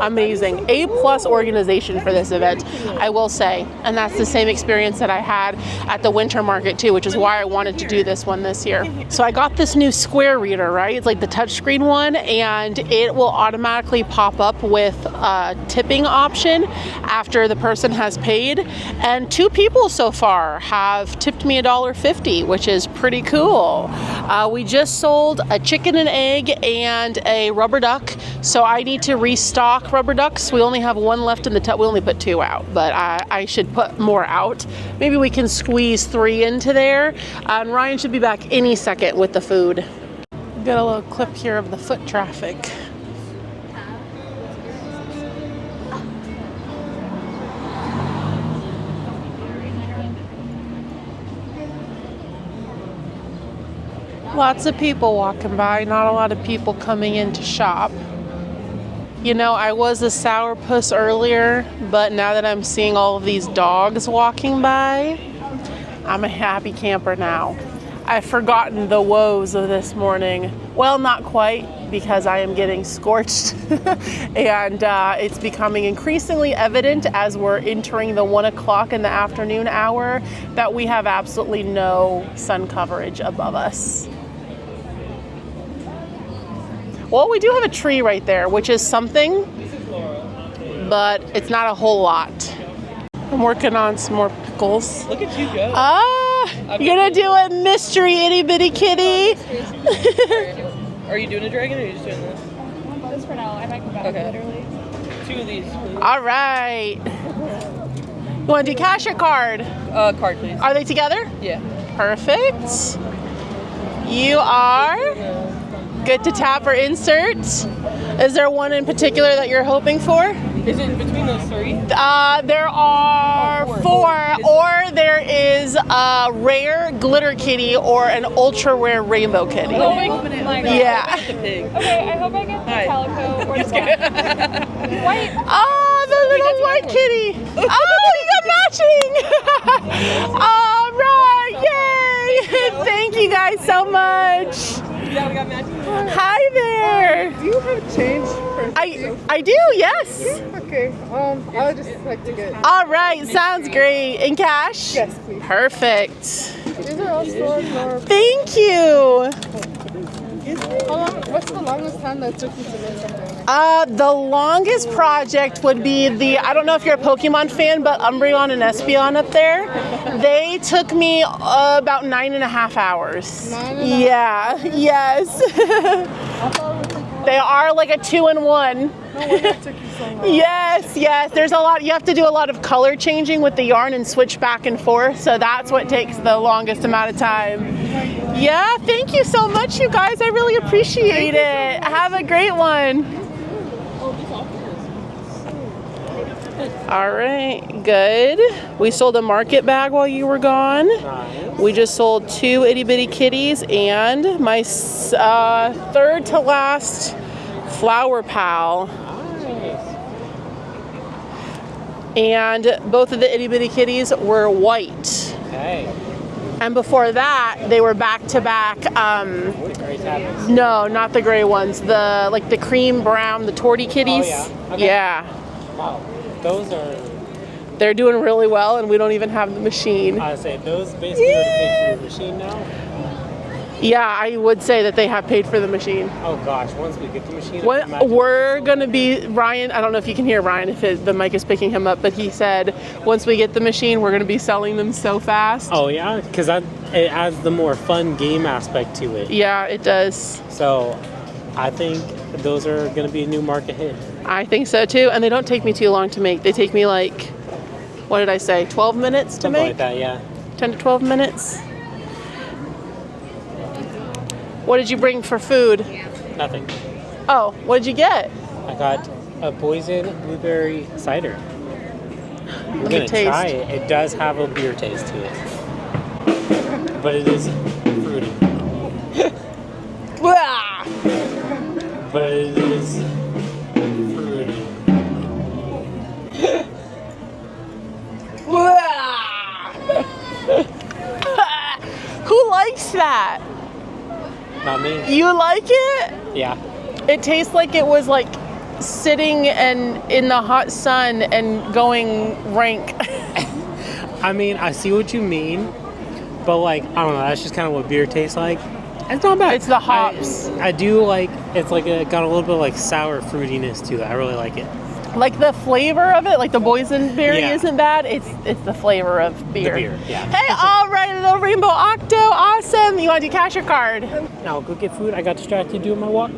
Amazing. A+ organization for this event, I will say. And that's the same experience that I had at the winter market too, which is why I wanted to do this one this year. So I got this new Square reader, right? It's like the touchscreen one, and it will automatically pop up with a tipping option after the person has paid. And 2 people so far have tipped me $1.50, which is pretty cool. We just sold a chicken and egg and a rubber duck, so I need to restock rubber ducks. We only have 1 left in the tub. We only put 2 out, but I should put more out. Maybe we can squeeze 3 into there. And Ryan should be back any second with the food. Got a little clip here of the foot traffic. Lots of people walking by, not a lot of people coming in to shop. You know, I was a sourpuss earlier, but now that I'm seeing all of these dogs walking by, I'm a happy camper now. I've forgotten the woes of this morning. Well, not quite, because I am getting scorched. And it's becoming increasingly evident as we're entering the 1 o'clock in the afternoon hour that we have absolutely no sun coverage above us. Well, we do have a tree right there, which is something, but it's not a whole lot. I'm working on some more pickles. Look at you go. You're gonna do a mystery itty bitty kitty. Are you doing a dragon or are you just doing this? Just for now, I might come back literally. 2 of these, please. All right. You want to do cash or card? Card, please. Are they together? Yeah. Perfect. You are good to tap or insert. Is there one in particular that you're hoping for? Is it between those three? There are four, or there is a rare glitter kitty or an ultra rare rainbow kitty. Oh my God. Yeah. Okay, I hope I get the calico or the white. Oh, the little white kitty. Oh, you got matching. All right, yay. Thank you guys so much. Yeah, we got matching. Hi there. Do you have change for I do, yes. Okay, I would just like to get... All right, sounds great. In cash? Yes, please. Perfect. These are all stored for... Thank you. What's the longest time that took you to make something? The longest project would be the, I don't know if you're a Pokemon fan, but Umbreon and Espeon up there. They took me about 9.5 hours. Yeah, yes. They are like a 2-in-1. Yes, yes. There's a lot. You have to do a lot of color changing with the yarn and switch back and forth. So that's what takes the longest amount of time. Yeah, thank you so much, you guys. I really appreciate it. Have a great one. All right, good. We sold a market bag while you were gone. Nice. We just sold 2 itty bitty kitties and my third to last flower pal. And both of the itty bitty kitties were white. Okay. And before that, they were back to back. Gray tabbies. No, not the gray ones. The like the cream brown, the torty kitties. Oh, yeah. Okay. Yeah. Wow. Those are... They're doing really well, and we don't even have the machine. I say those basically already paid for your machine now. Yeah, I would say that they have paid for the machine. Oh gosh, once we get the machine, We're gonna be, Ryan, I don't know if you can hear Ryan if the mic is picking him up, but he said once we get the machine, we're gonna be selling them so fast. Oh yeah, because it adds the more fun game aspect to it. Yeah, it does. So I think those are gonna be a new market hit. I think so too, and they don't take me too long to make. They take me like, what did I say, 12 minutes to Something make? like that, yeah. 10 to 12 minutes. What did you bring for food? Nothing. Oh, what did you get? I got a poison blueberry cider. We're Let me gonna taste. try it. It does have a beer taste to it, but it is fruity. Blah! But it is fruity. Blah! Who likes that? Not me. You like it? Yeah. It tastes like it was like sitting and in the hot sun and going rank. I mean, I see what you mean, but like, I don't know, that's just kind of what beer tastes like. It's not bad. It's the hops. I do like, it's like got a little bit of like sour fruitiness to it. I really like it. Like the flavor of it, like the boysenberry Yeah. isn't bad. It's the flavor of beer. The beer, yeah. Hey, all right, little rainbow octo, awesome. You want to do cash or card? Now go get food. I got distracted doing my walk.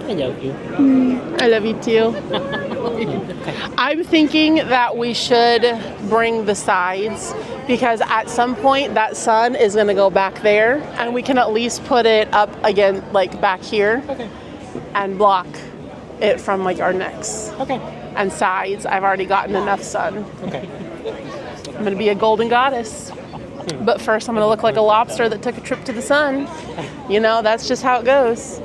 I love you. I love you too. I'm thinking that we should bring the sides because at some point that sun is going to go back there and we can at least put it up again, like back here, and block it from like our necks. Okay. And sides. I've already gotten enough sun. Okay. I'm going to be a golden goddess. But first I'm going to look like a lobster that took a trip to the sun. You know, that's just how it goes.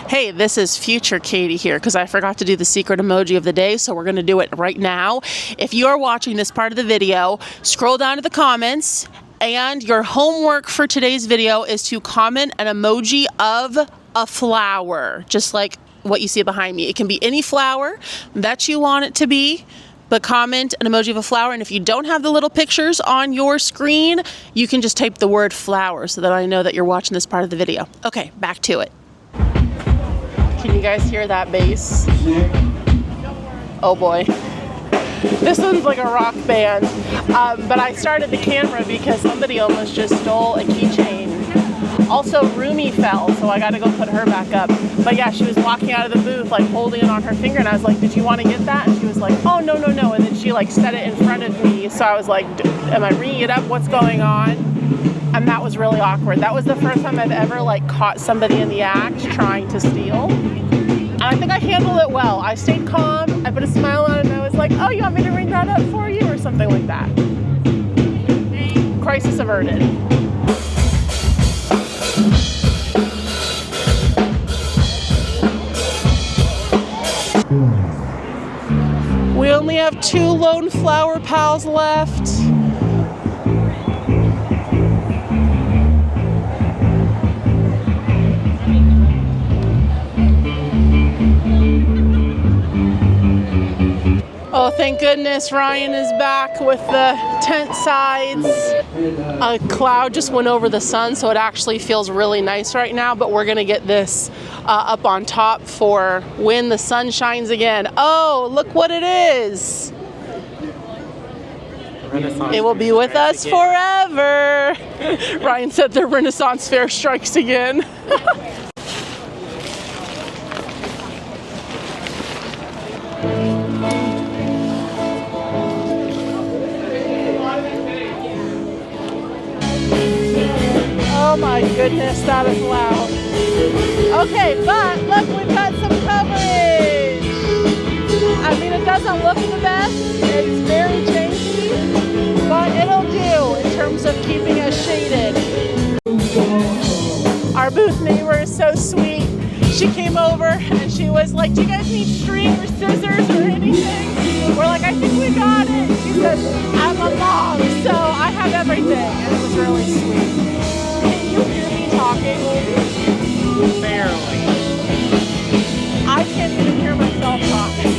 Hey, this is future Katie here because I forgot to do the secret emoji of the day, so we're going to do it right now. If you are watching this part of the video, scroll down to the comments, and your homework for today's video is to comment an emoji of a flower, just like what you see behind me. It can be any flower that you want it to be, but comment an emoji of a flower. And if you don't have the little pictures on your screen, you can just type the word flower so that I know that you're watching this part of the video. Okay, back to it. Can you guys hear that bass? Oh boy. This one's like a rock band. But I started the camera because somebody almost just stole a keychain. Also, Rumi fell, so I gotta go put her back up. But yeah, she was walking out of the booth like holding it on her finger, and I was like, did you want to get that? And she was like, oh, no, no, no. And then she like set it in front of me. So I was like, am I ringing it up? What's going on? And that was really awkward. That was the first time I've ever like caught somebody in the act trying to steal. I think I handled it well. I stayed calm, I put a smile on it, and I was like, oh, you want me to ring that up for you? Or something like that. Crisis averted. We only have 2 lone flower pals left. Oh, thank goodness Ryan is back with the tent sides. A cloud just went over the sun, so it actually feels really nice right now, but we're gonna get this up on top for when the sun shines again. Oh, look what it is. It will be with us forever. Ryan said the Renaissance Fair strikes again. Oh my goodness, that is loud. Okay, but look, we've got some coverage. I mean, it doesn't look the best. It's very janky, but it'll do in terms of keeping us shaded. Our booth neighbor is so sweet. She came over and she was like, do you guys need string or scissors or anything? We're like, I think we got it. She says, I'm a mom, so I have everything. And it was really sweet. Can you hear me talking? Barely. I can't even hear myself talking.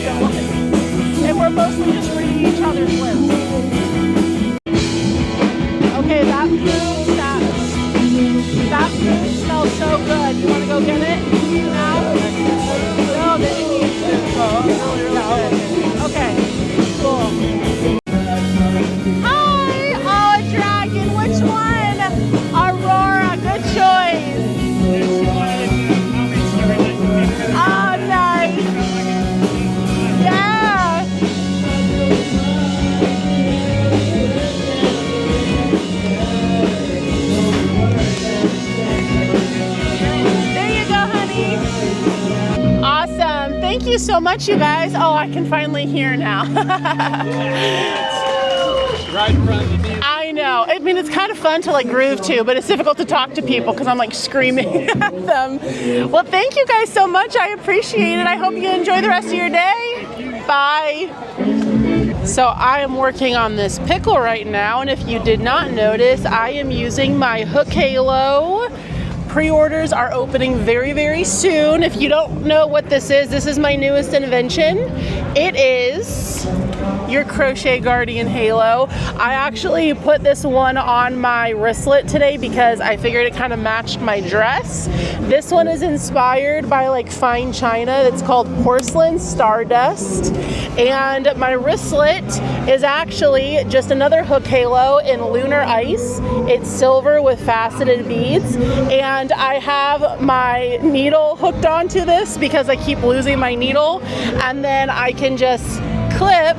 And we're mostly just reading each other's lips. Okay, that food smells so good. You want to go get it now? No, they didn't eat it. Okay, cool. Hi! Oh, a dragon. Which one? Aurora. Good choice. Oh, nice. Yeah. There you go, honey. Awesome. Thank you so much, you guys. Oh, I can finally hear now. Right in front of you. I know. I mean, it's kind of fun to like groove to, but it's difficult to talk to people because I'm like screaming at them. Well, thank you guys so much. I appreciate it. I hope you enjoy the rest of your day. Bye. So I am working on this pickle right now, and if you did not notice, I am using my hook halo. Pre-orders are opening very, very soon. If you don't know what this is my newest invention. It is your Crochet Guardian Halo. I actually put this one on my wristlet today because I figured it kind of matched my dress. This one is inspired by like fine china. It's called Porcelain Stardust. And my wristlet is actually just another hook halo in lunar ice. It's silver with faceted beads. And I have my needle hooked onto this because I keep losing my needle. And then I can just clip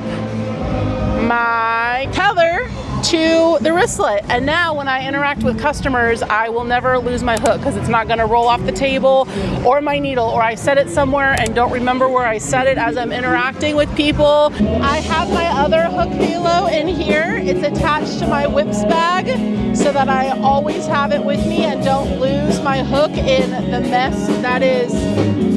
my tether to the wristlet, and now when I interact with customers, I will never lose my hook because it's not going to roll off the table or my needle, or I set it somewhere and don't remember where I set it as I'm interacting with people. I have my other hook halo in here. It's attached to my whips bag so that I always have it with me and don't lose my hook in the mess that is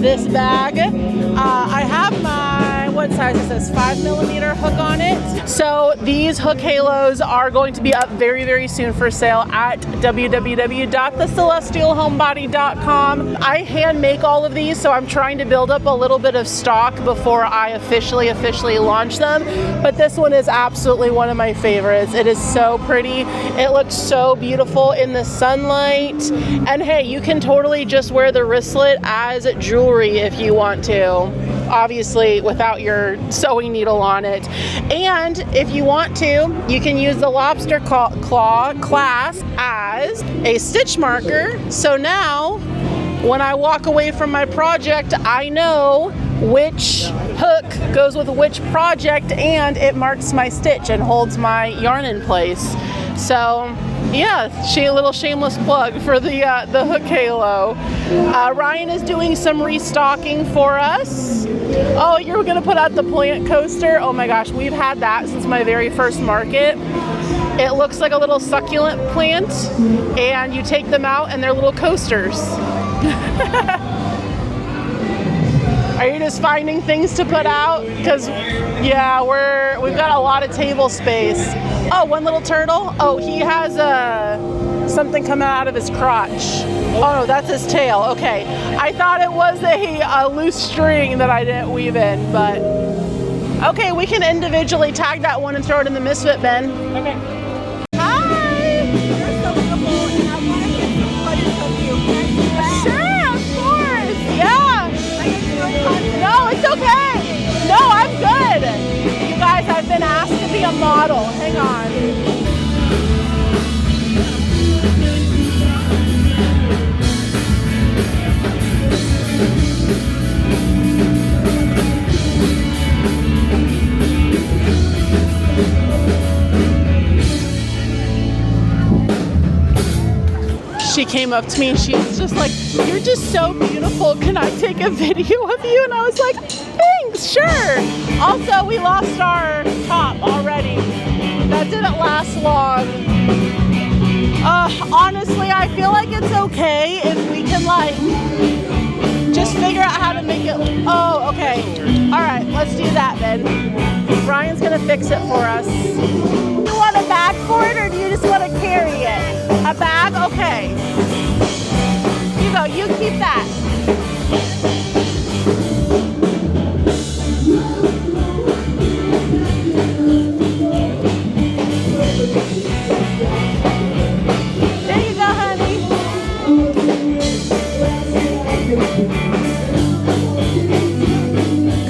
this bag. I have my, what size is this, 5mm hook on it. So these hook halos are going to be up very, very soon for sale at www.thecelestialhomebody.com. I hand make all of these, so I'm trying to build up a little bit of stock before I officially launch them. But this one is absolutely one of my favorites. It is so pretty. It looks so beautiful in the sunlight. And hey, you can totally just wear the wristlet as jewelry if you want to. Obviously without your sewing needle on it. And if you want to, you can use the lobster claw clasp as a stitch marker. So now when I walk away from my project, I know which hook goes with which project, and it marks my stitch and holds my yarn in place. So yeah, a little shameless plug for the Hook Halo. Ryan is doing some restocking for us. Oh, you're gonna put out the plant coaster? Oh my gosh, we've had that since my very first market. It looks like a little succulent plant, and you take them out and they're little coasters. Are you just finding things to put out? Because yeah, we've got a lot of table space. Oh, one little turtle. Oh, he has something coming out of his crotch. Oh no, that's his tail. Okay, I thought it was a loose string that I didn't weave in, but okay, we can individually tag that one and throw it in the misfit bin. Okay. Hi. You're so beautiful, and I want to get some footage of you. Sure, of course. Yeah. No, it's okay. No, I'm good. You guys, I've been asked to be a model. Hang on. She came up to me and she was just like, "You're just so beautiful. Can I take a video of you?" And I was like, "Thanks, sure." Also, we lost our top already. That didn't last long. Honestly, I feel like it's okay if we can like just figure out how to make it. Oh, okay. All right, let's do that then. Ryan's gonna fix it for us. Do you want a bag for it, or do you just want to carry it? A bag? Okay. You go, you keep that. There you go, honey.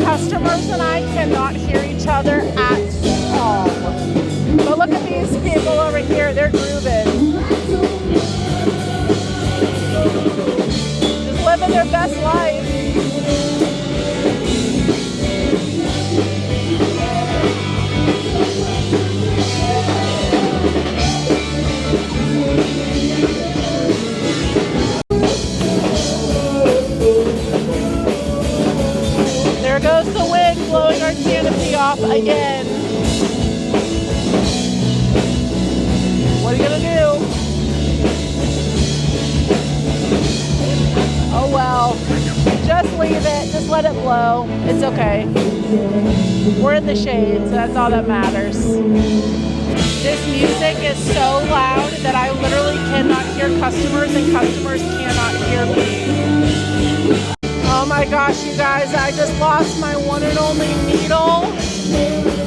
Customers and I cannot hear each other at all. But look at these people over here, they're grooving. Just living their best life. There goes the wind blowing our canopy off again. What are you gonna do? Oh well, just leave it, just let it blow. It's okay. We're in the shade, so that's all that matters. This music is so loud that I literally cannot hear customers and customers cannot hear me. Oh my gosh, you guys, I just lost my one and only needle,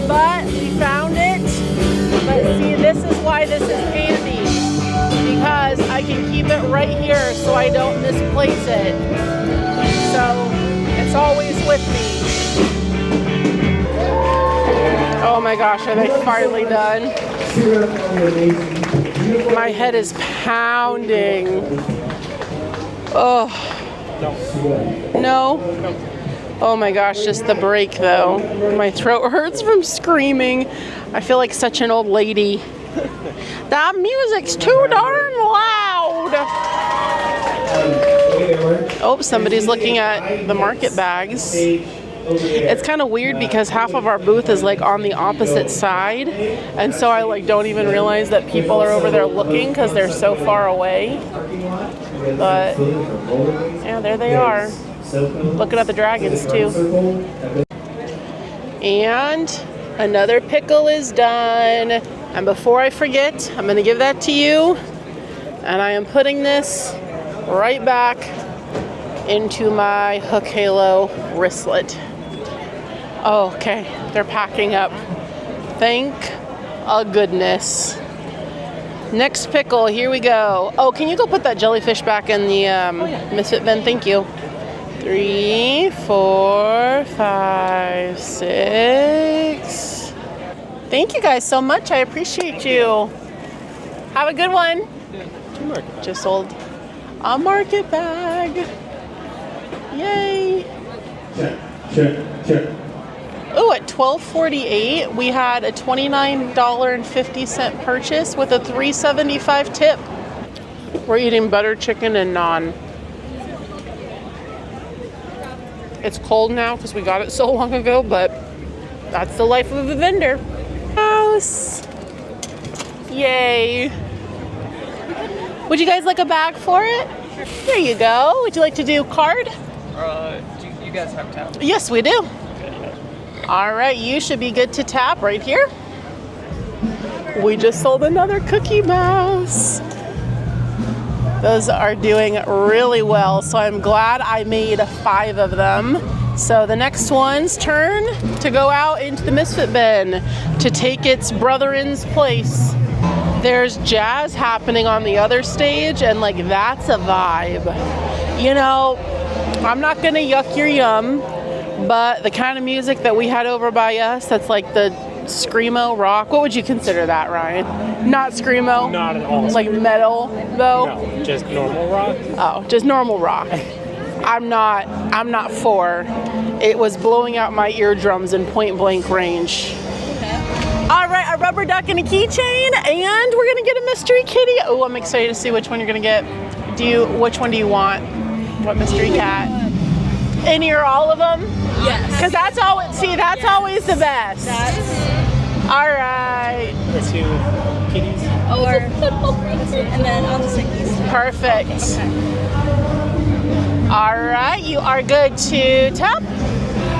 but we found it. But see, this is why this is handy, because I can keep it right here so I don't misplace it. So it's always with me. Oh my gosh, are they finally done? My head is pounding. Oh. No? Oh my gosh, just the break though. My throat hurts from screaming. I feel like such an old lady. That music's too darn loud. Oh, somebody's looking at the market bags. It's kind of weird because half of our booth is like on the opposite side, and so I like don't even realize that people are over there looking because they're so far away. But yeah, there they are, looking at the dragons too. And another pickle is done. And before I forget, I'm gonna give that to you, and I am putting this right back into my Hook Halo wristlet. Oh, okay, they're packing up. Thank goodness. Next pickle, here we go. Oh, can you go put that jellyfish back in the misfit bin? Thank you. 3, 4, 5, 6. Thank you guys so much. I appreciate you. Have a good one. Just sold a market bag. Yay. Check. Ooh, at $12.48. We had a $29.50 purchase with a $3.75 tip. We're eating butter chicken and naan. It's cold now because we got it so long ago, but that's the life of a vendor. House. Yay. Would you guys like a bag for it? There you go. Would you like to do card? Do you guys have tap? Yes, we do. All right, you should be good to tap right here. We just sold another Cookie Mouse. Those are doing really well, so I'm glad I made 5 of them. So the next one's turn to go out into the Misfit bin to take its brother-in's place. There's jazz happening on the other stage, and like that's a vibe. You know, I'm not gonna yuck your yum, but the kind of music that we had over by us, that's like the screamo rock. What would you consider that, Ryan? Not screamo? Not at all. Like metal, though? No, just normal rock. Oh, just normal rock. I'm not for. It was blowing out my eardrums in point blank range. All right, a rubber duck and a keychain, and we're gonna get a mystery kitty. Oh, I'm excited to see which one you're gonna get. Which one do you want? What mystery cat? Any or all of them? Yes. Because that's always always the best. All right. The 2 kitties. And then I'll just take these. Perfect. All right, you are good to tap.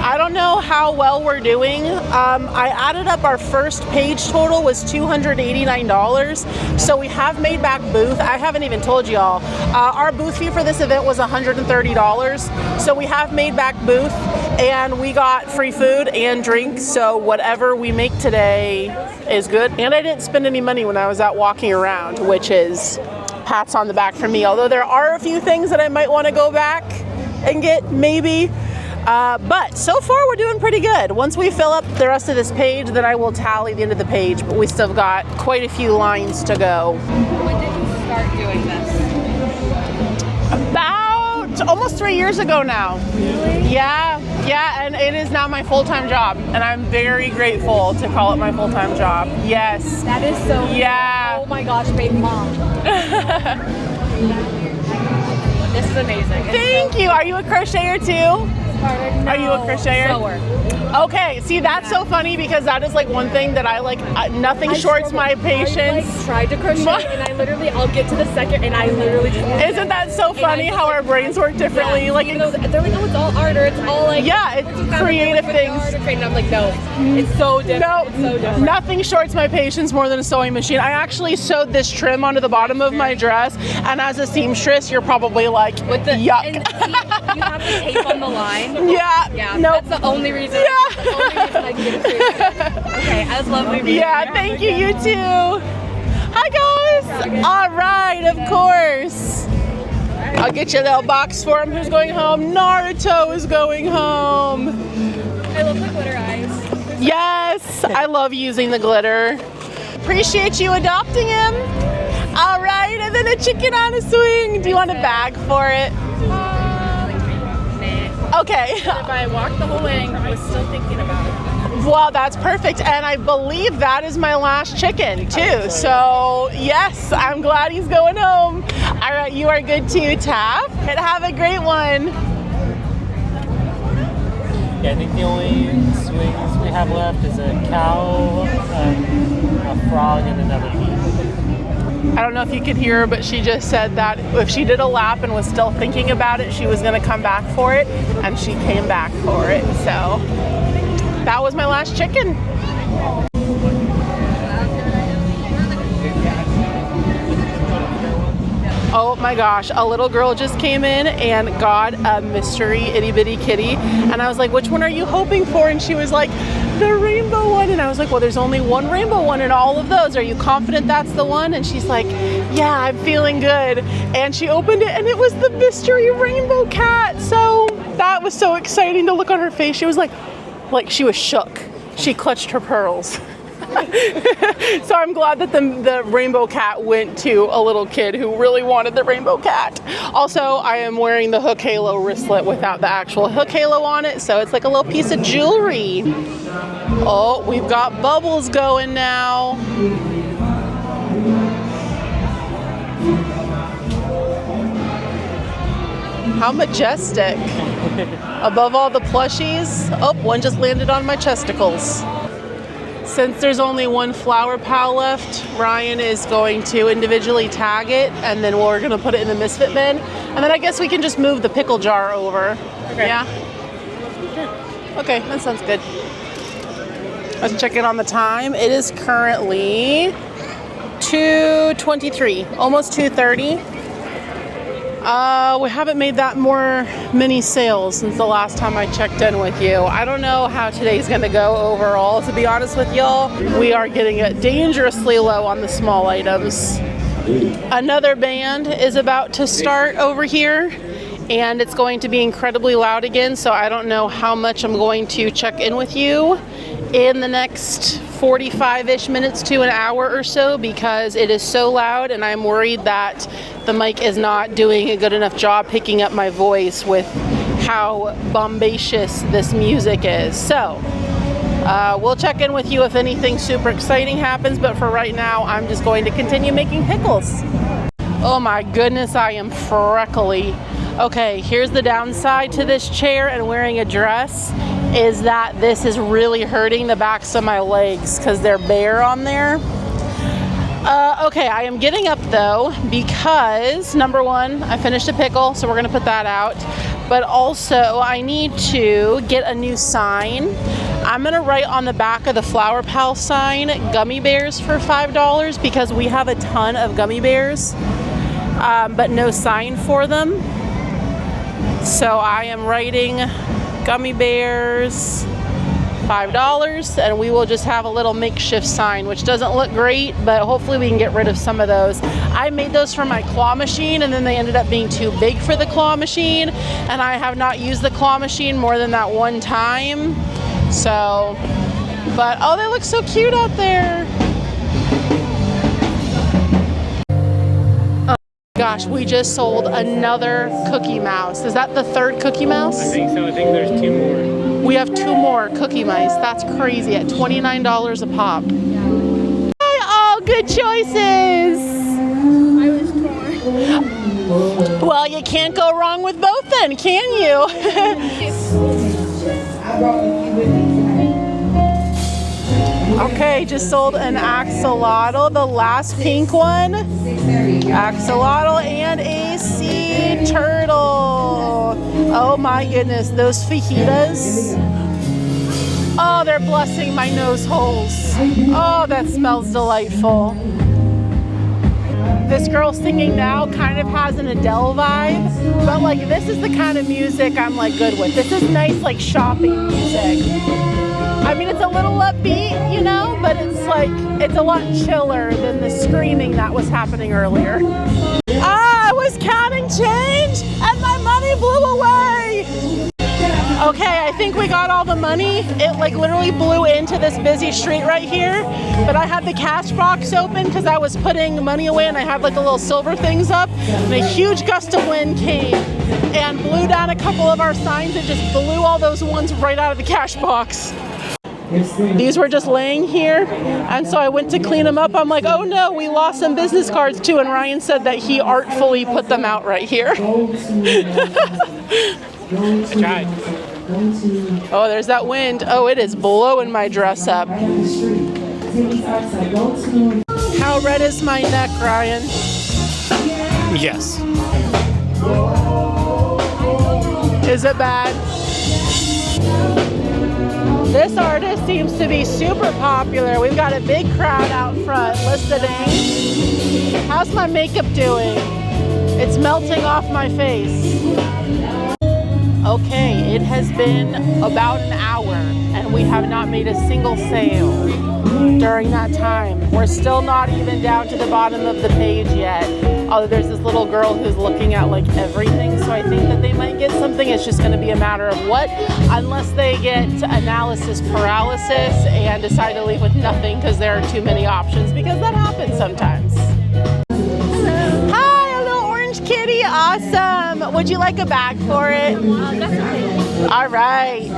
I don't know how well we're doing. I added up our first page total was $289. So we have made back booth. I haven't even told y'all. Our booth fee for this event was $130. So we have made back booth, and we got free food and drinks. So whatever we make today is good. And I didn't spend any money when I was out walking around, which is pats on the back for me. Although there are a few things that I might want to go back and get, maybe. But so far we're doing pretty good. Once we fill up the rest of this page, then I will tally the end of the page, but we still got quite a few lines to go. When did you start doing this? About almost 3 years ago now. Really? Yeah, and it is now my full-time job, and I'm very grateful to call it my full-time job. Yes. That is so Yeah. cool. Oh my gosh, baby mom. This is amazing. Thank you. Are you a crocheter too? No, Are you a crocheter? Sewer. Okay, see, that's so funny because that is like one thing that I like, nothing shorts my patience. I tried to crochet and I'll get to the second and I literally just Isn't that so funny how our brains work differently? Yeah, like they're like, oh, it's all art or it's all like it's creative things. And I'm like, no, it's so different. No, it's so different. Nothing shorts my patience more than a sewing machine. I actually sewed this trim onto the bottom of my dress, and as a seamstress, you're probably like, with the yuck. And you have the tape on the line. Yeah. Nope. That's the only reason. Yeah. That's the only reason I can get it. Okay, I was lovely meeting you. Yeah, thank you. You too. Hi guys. All right, of course. I'll get you a little box for him. Who's going home? Naruto is going home. I love the glitter eyes. Yes, I love using the glitter. Appreciate you adopting him. All right, and then a chicken on a swing. Do you want a bag for it? Nah. Okay. If I walked the whole way, I was still thinking about it. Well, that's perfect. And I believe that is my last chicken too. So yes, I'm glad he's going home. All right, you are good to tap. And have a great one. Yeah, I think the only swings we have left is a cow, a frog, and another bee. I don't know if you could hear her, but she just said that if she did a lap and was still thinking about it, she was going to come back for it, and she came back for it. So that was my last chicken. Oh my gosh, a little girl just came in and got a mystery itty bitty kitty. And I was like, which one are you hoping for? And she was like, the rainbow one. And I was like, well, there's only one rainbow one in all of those. Are you confident that's the one? And she's like, yeah, I'm feeling good. And she opened it and it was the mystery rainbow cat. So that was so exciting to look on her face. She was like she was shook. She clutched her pearls. So I'm glad that the rainbow cat went to a little kid who really wanted the rainbow cat. Also, I am wearing the hook halo wristlet without the actual hook halo on it, so it's like a little piece of jewelry. Oh, we've got bubbles going now. How majestic. Above all the plushies. Oh, one just landed on my chesticles. Since there's only one flower pal left, Ryan is going to individually tag it, and then we're gonna put it in the misfit bin. And then I guess we can just move the pickle jar over. Okay. Yeah? Okay, that sounds good. Let's check in on the time. It is currently 2:23, almost 2:30. We haven't made that many sales since the last time I checked in with you. I don't know how today's gonna go overall, to be honest with y'all. We are getting it dangerously low on the small items. Another band is about to start over here, and it's going to be incredibly loud again, so I don't know how much I'm going to check in with you in the next 45-ish minutes to an hour or so, because it is so loud and I'm worried that the mic is not doing a good enough job picking up my voice with how bombacious this music is. So we'll check in with you if anything super exciting happens, but for right now I'm just going to continue making pickles. Oh my goodness, I am freckly. Okay, here's the downside to this chair and wearing a dress, is that this is really hurting the backs of my legs because they're bare on there. Okay, I am getting up though because number one, I finished a pickle, so we're gonna put that out. But also I need to get a new sign. I'm gonna write on the back of the Flower Pal sign, gummy bears for $5, because we have a ton of gummy bears, but no sign for them. So I am writing gummy bears, $5, and we will just have a little makeshift sign, which doesn't look great, but hopefully we can get rid of some of those. I made those for my claw machine, and then they ended up being too big for the claw machine, and I have not used the claw machine more than that one time. So, but oh, they look so cute out there. Gosh, we just sold another Cookie Mouse. Is that the third Cookie Mouse? I think so. I think there's 2 more. We have 2 more Cookie Mice. That's crazy, at $29 a pop. Hey, all good choices. I was torn. Well, you can't go wrong with both then, can you? Okay, just sold an axolotl, the last pink one. Axolotl and a sea turtle. Oh my goodness, those fajitas. Oh, they're blessing my nose holes. Oh, that smells delightful. This girl singing now kind of has an Adele vibe, but like this is the kind of music I'm like good with. This is nice like shopping music. I mean, it's a little upbeat, you know, but it's like, it's a lot chiller than the screaming that was happening earlier. Ah, I was counting change and my money blew away. Okay, I think we got all the money. It like literally blew into this busy street right here, but I had the cash box open because I was putting money away and I had like the little silver things up, and a huge gust of wind came and blew down a couple of our signs and just blew all those ones right out of the cash box. These were just laying here, and so I went to clean them up. I'm like, oh no, we lost some business cards too, and Ryan said that he artfully put them out right here. I tried. Oh, there's that wind. Oh, it is blowing my dress up. How red is my neck, Ryan? Yes. Is it bad? This artist seems to be super popular. We've got a big crowd out front listening. How's my makeup doing? It's melting off my face. Okay, it has been about an hour and we have not made a single sale during that time. We're still not even down to the bottom of the page yet. Although there's this little girl who's looking at like everything, so I think that they might get something. It's just going to be a matter of what, unless they get analysis paralysis and decide to leave with nothing because there are too many options, because that happens sometimes. Hi, a little orange kitty. Awesome. Would you like a bag for it? All right.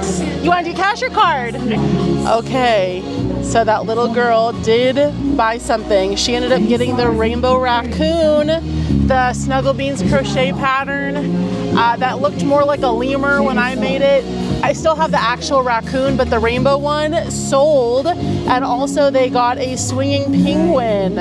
You want to do cash or card? Okay. So that little girl did buy something. She ended up getting the rainbow raccoon, the Snuggle Beans crochet pattern that looked more like a lemur when I made it. I still have the actual raccoon, but the rainbow one sold. And also they got a swinging penguin.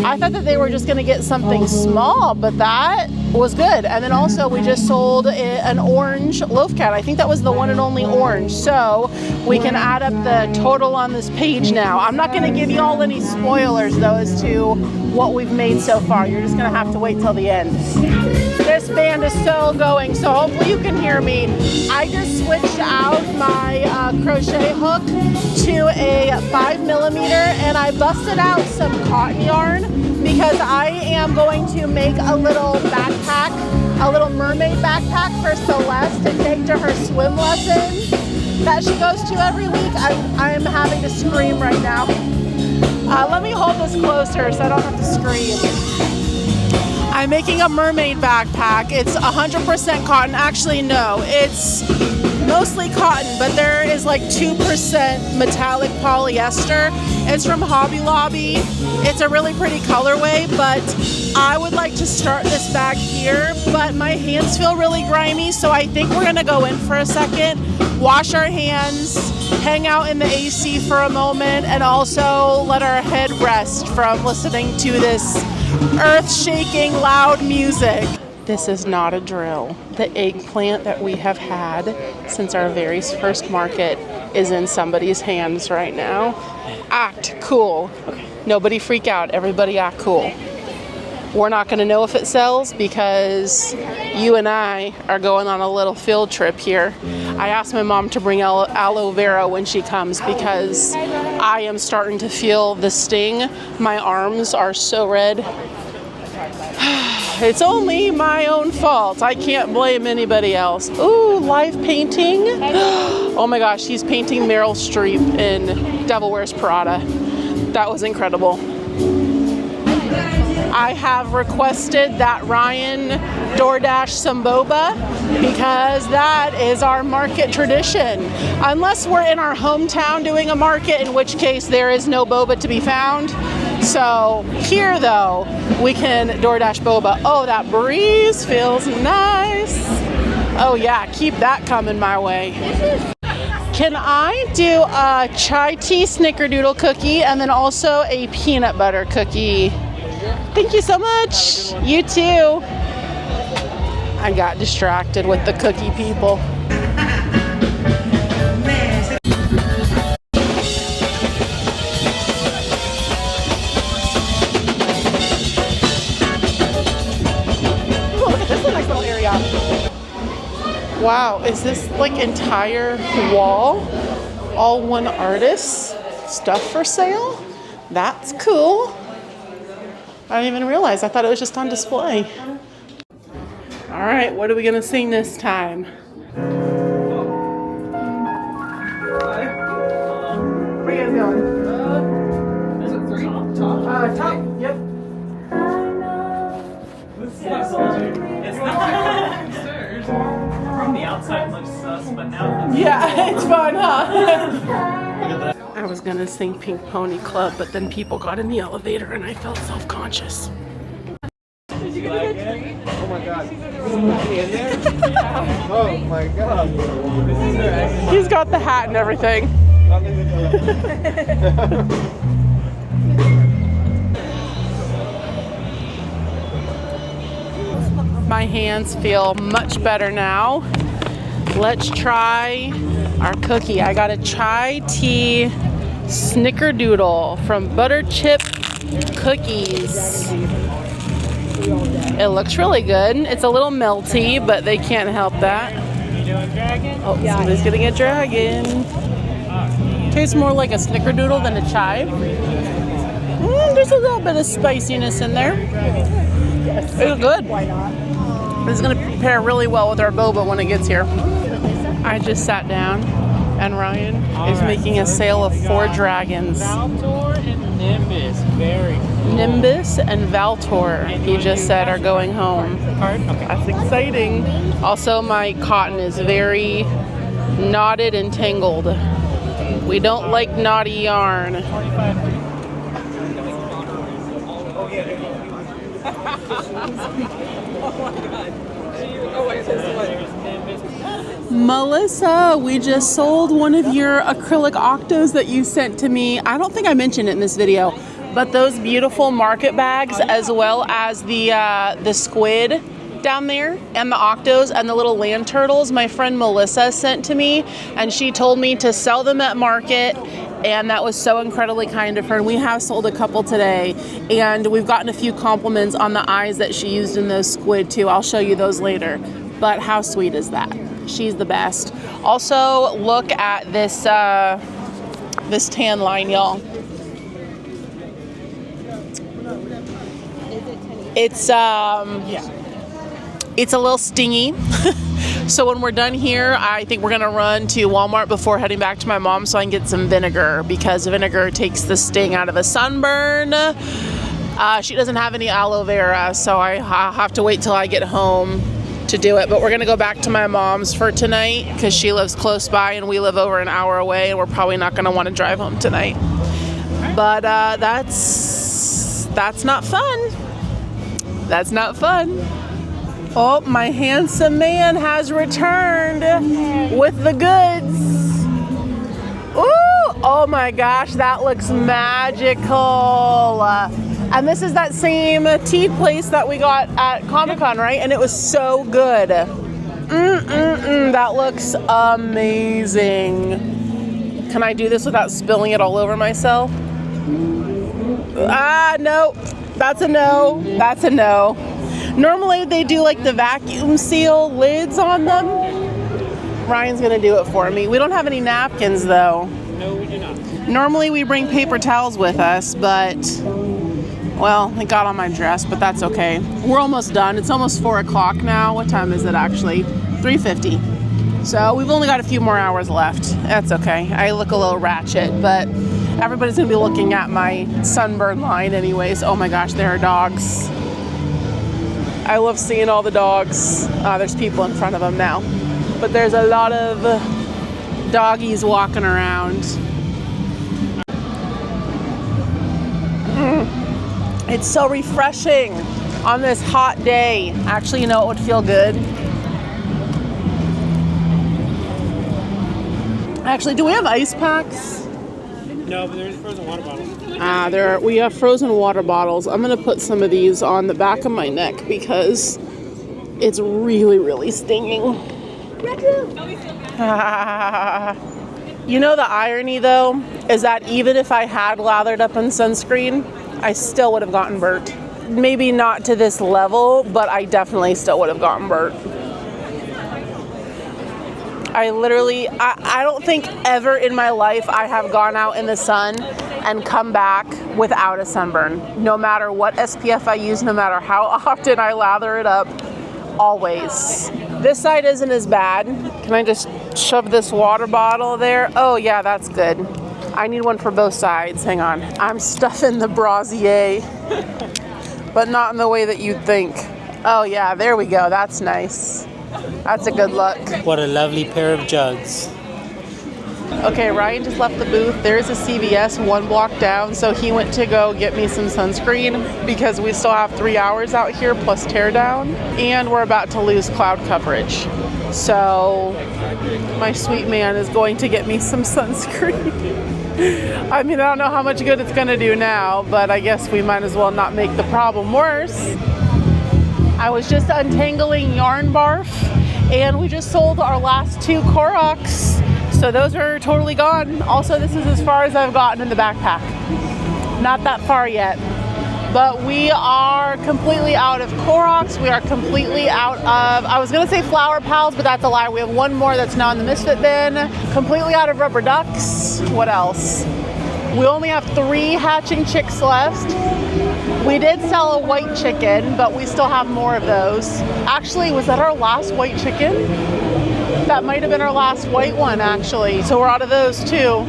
I thought that they were just gonna get something small, but that was good. And then also we just sold an orange loaf cat. I think that was the one and only orange. So we can add up the total on this page now. I'm not gonna give you all any spoilers though as to what we've made so far. You're just gonna have to wait till the end. This band is still going, so hopefully you can hear me. I just switched out my crochet hook to a 5mm, and I busted out some cotton yarn because I am going to make a little backpack, a little mermaid backpack for Celeste to take to her swim lessons that she goes to every week. I am having to scream right now. Let me hold this closer so I don't have to scream. I'm making a mermaid backpack. It's 100% cotton. Actually, no, it's mostly cotton, but there is like 2% metallic polyester. It's from Hobby Lobby. It's a really pretty colorway, but I would like to start this bag here, but my hands feel really grimy, so I think we're gonna go in for a second, wash our hands, hang out in the AC for a moment, and also let our head rest from listening to this earth-shaking loud music. This is not a drill. The eggplant that we have had since our very first market is in somebody's hands right now. Act cool. Nobody freak out. Everybody act cool. We're not going to know if it sells because you and I are going on a little field trip here. I asked my mom to bring aloe vera when she comes because I am starting to feel the sting. My arms are so red. It's only my own fault. I can't blame anybody else. Ooh, live painting. Oh my gosh, he's painting Meryl Streep in Devil Wears Prada. That was incredible. I have requested that Ryan DoorDash some boba because that is our market tradition. Unless we're in our hometown doing a market, in which case there is no boba to be found. So here though, we can DoorDash boba. Oh, that breeze feels nice. Oh yeah, keep that coming my way. Can I do a chai tea snickerdoodle cookie and then also a peanut butter cookie? Thank you so much. You too. I got distracted with the cookie people. Oh, look at this nice little area. Wow, is this like entire wall all one artist stuff for sale? That's cool. I didn't even realize. I thought it was just on display. All right, what are we gonna sing this time? Where are you guys going? Is it 3? Top? Top. Yep. It's not upstairs. From the outside it looks sus, but now Yeah, it's fun, huh? I was gonna sing Pink Pony Club, but then people got in the elevator and I felt self-conscious. Did you like it? Oh my god. In there? Yeah. Oh my god. He's got the hat and everything. My hands feel much better now. Let's try our cookie. I got a chai tea snickerdoodle from Butter Chip Cookies. It looks really good. It's a little melty, but they can't help that. Oh, somebody's getting a dragon. Tastes more like a snickerdoodle than a chai. There's a little bit of spiciness in there. It's good. Why not? This is going to pair really well with our boba when it gets here. I just sat down, and Ryan is making a sale of 4 dragons. Valtor and Nimbus. Very cool. Nimbus and Valtor, he just said, are going home. Okay. That's exciting. Also, my cotton is very knotted and tangled. We don't like knotty yarn. Melissa, we just sold one of your acrylic octos that you sent to me. I don't think I mentioned it in this video, but those beautiful market bags, as well as the squid down there and the octos and the little land turtles, my friend Melissa sent to me, and she told me to sell them at market. And that was so incredibly kind of her. And we have sold a couple today. And we've gotten a few compliments on the eyes that she used in those squid too. I'll show you those later. But how sweet is that? She's the best. Also, look at this this tan line, y'all. It's a little stingy. So when we're done here, I think we're gonna run to Walmart before heading back to my mom so I can get some vinegar, because vinegar takes the sting out of the sunburn. She doesn't have any aloe vera, so I'll have to wait till I get home to do it. But we're gonna go back to my mom's for tonight because she lives close by and we live over an hour away, and we're probably not gonna want to drive home tonight. But that's not fun. That's not fun. Oh, my handsome man has returned with the goods. Ooh, oh my gosh, that looks magical. And this is that same tea place that we got at Comic-Con, right? And it was so good. That looks amazing. Can I do this without spilling it all over myself? No. That's a no. That's a no. Normally they do like the vacuum seal lids on them. Ryan's gonna do it for me. We don't have any napkins though. No, we do not. Normally we bring paper towels with us, but, well, it got on my dress, but that's okay. We're almost done. It's almost 4 o'clock now. What time is it actually? 3:50. So we've only got a few more hours left. That's okay. I look a little ratchet, but everybody's gonna be looking at my sunburn line anyways. Oh my gosh, there are dogs. I love seeing all the dogs. There's people in front of them now. But there's a lot of doggies walking around. It's so refreshing on this hot day. Actually, you know what would feel good? Actually, do we have ice packs? No, but there's frozen water bottles. We have frozen water bottles. I'm gonna put some of these on the back of my neck because it's really, really stinging. You know, the irony though is that even if I had lathered up in sunscreen, I still would have gotten burnt. Maybe not to this level, but I definitely still would have gotten burnt. I don't think ever in my life I have gone out in the sun and come back without a sunburn. No matter what SPF I use, no matter how often I lather it up, always. This side isn't as bad. Can I just shove this water bottle there? Oh yeah, that's good. I need one for both sides. Hang on. I'm stuffing the brassiere, but not in the way that you'd think. Oh yeah, there we go. That's nice. That's a good look. What a lovely pair of jugs. Okay, Ryan just left the booth. There's a CVS 1 block down, so he went to go get me some sunscreen because we still have 3 hours out here plus teardown, and we're about to lose cloud coverage. So my sweet man is going to get me some sunscreen. I mean, I don't know how much good it's gonna do now, but I guess we might as well not make the problem worse. I was just untangling yarn barf, and we just sold our last 2 Koroks, so those are totally gone. Also, this is as far as I've gotten in the backpack. Not that far yet, but we are completely out of Koroks. We are completely out of, I was gonna say Flower Pals, but that's a lie. We have one more that's now in the Misfit bin. Completely out of rubber ducks. What else? We only have 3 hatching chicks left. We did sell a white chicken, but we still have more of those. Actually, was that our last white chicken? That might have been our last white one, actually. So we're out of those too.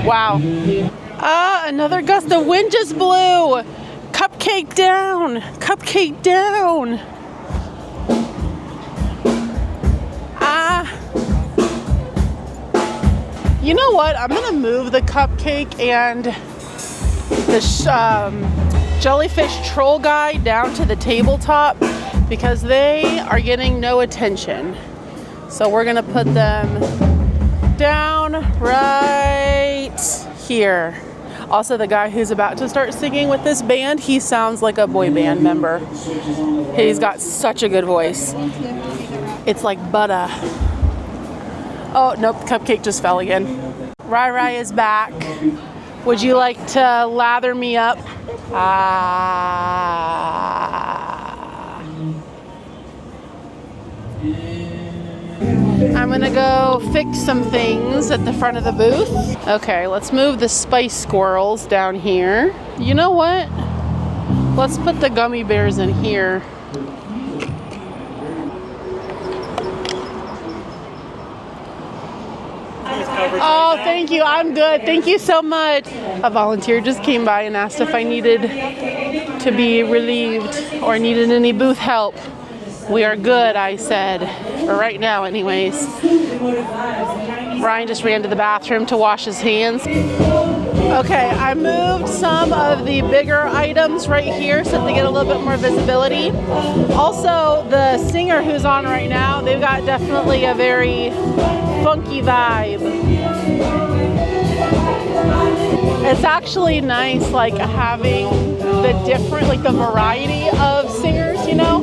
Wow. Another gust of wind just blew. Cupcake down. Cupcake down. You know what? I'm gonna move the cupcake and the jellyfish troll guy down to the tabletop because they are getting no attention. So we're gonna put them down right here. Also, the guy who's about to start singing with this band, he sounds like a boy band member. He's got such a good voice. It's like butter. Oh, nope, cupcake just fell again. Rai Rai is back. Would you like to lather me up? I'm gonna go fix some things at the front of the booth. Okay, let's move the spice squirrels down here. You know what? Let's put the gummy bears in here. Oh, thank you. I'm good. Thank you so much. A volunteer just came by and asked if I needed to be relieved or needed any booth help. We are good, I said. For right now, anyways. Ryan just ran to the bathroom to wash his hands. Okay, I moved some of the bigger items right here so that they get a little bit more visibility. Also, the singer who's on right now, they've got definitely a very funky vibe. It's actually nice, like having the different, like the variety of singers, you know?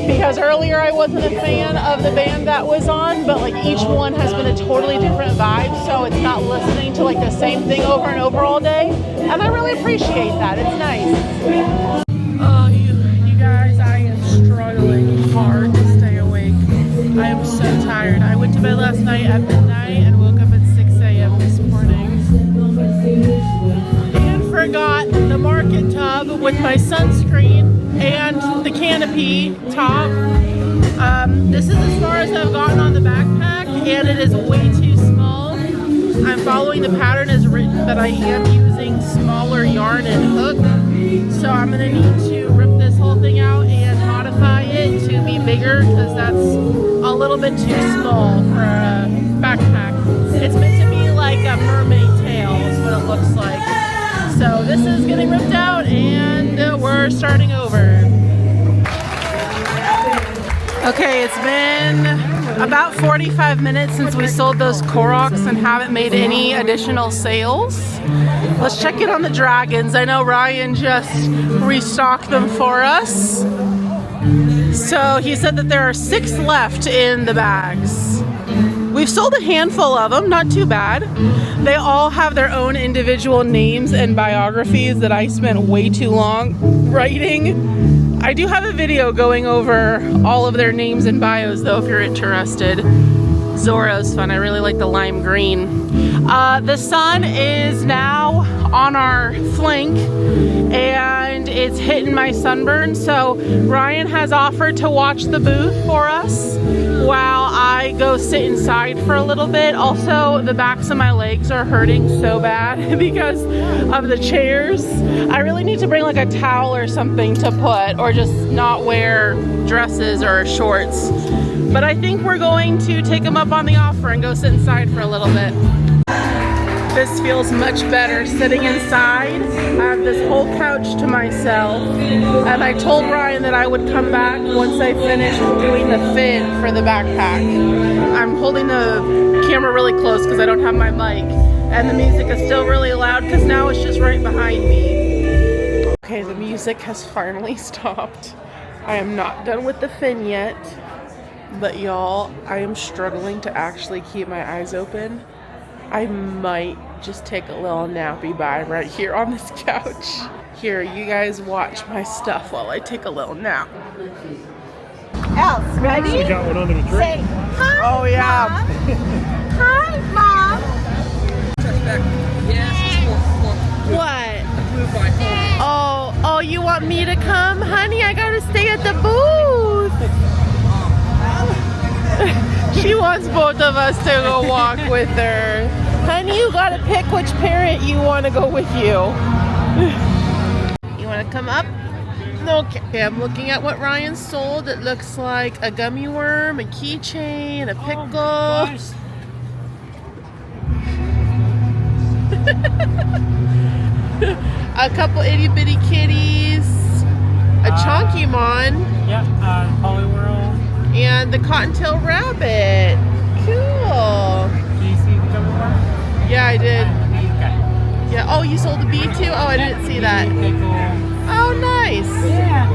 Because earlier I wasn't a fan of the band that was on, but like each one has been a totally different vibe, so it's not listening to like the same thing over and over all day. And I really appreciate that. It's nice. Oh, you guys, I am struggling hard to stay awake. I am so tired. I went to bed last night at midnight and woke up at 6 a.m. this morning. And forgot the market tub with my sunscreen and the canopy top. This is as far as I've gotten on the backpack, and it is way too small. I'm following the pattern as written, but I am using smaller yarn and hook. So I'm gonna need to rip this whole thing out and modify it to be bigger because that's a little bit too small for a backpack. It's meant to be like a mermaid tail is what it looks like. So this is getting ripped out and we're starting over. Okay, it's been about 45 minutes since we sold those Koroks and haven't made any additional sales. Let's check in on the dragons. I know Ryan just restocked them for us. So he said that there are 6 left in the bags. We've sold a handful of them, not too bad. They all have their own individual names and biographies that I spent way too long writing. I do have a video going over all of their names and bios though, if you're interested. Zora's fun. I really like the lime green. The sun is now on our flank and it's hitting my sunburn, so Ryan has offered to watch the booth for us while I go sit inside for a little bit. Also, the backs of my legs are hurting so bad because of the chairs. I really need to bring like a towel or something to put, or just not wear dresses or shorts. But I think we're going to take them up on the offer and go sit inside for a little bit. This feels much better sitting inside. I have this whole couch to myself. And I told Ryan that I would come back once I finished doing the fit for the backpack. I'm holding the camera really close because I don't have my mic. And the music is still really loud because now it's just right behind me. Okay, the music has finally stopped. I am not done with the fin yet. But y'all, I am struggling to actually keep my eyes open. I might just take a little nappy bye right here on this couch. Here, you guys watch my stuff while I take a little nap. Else, ready? We got one under the tree. Say hi. Oh yeah. Mom. Hi, Mom. wants both of us to go walk with her. Honey, you gotta pick which parent you want to go with you. You want to come up? Okay, I'm looking at what Ryan sold. It looks like a gummy worm, a keychain, a pickle. A couple itty bitty kitties, a chonky mon. Yeah, Poliwhirl. And the cottontail rabbit. Cool. Do you see the gummy worm? Yeah, I did. And the bee guy. Yeah. Oh, you sold the bee too? Oh, I didn't see that. Oh, nice. Yeah.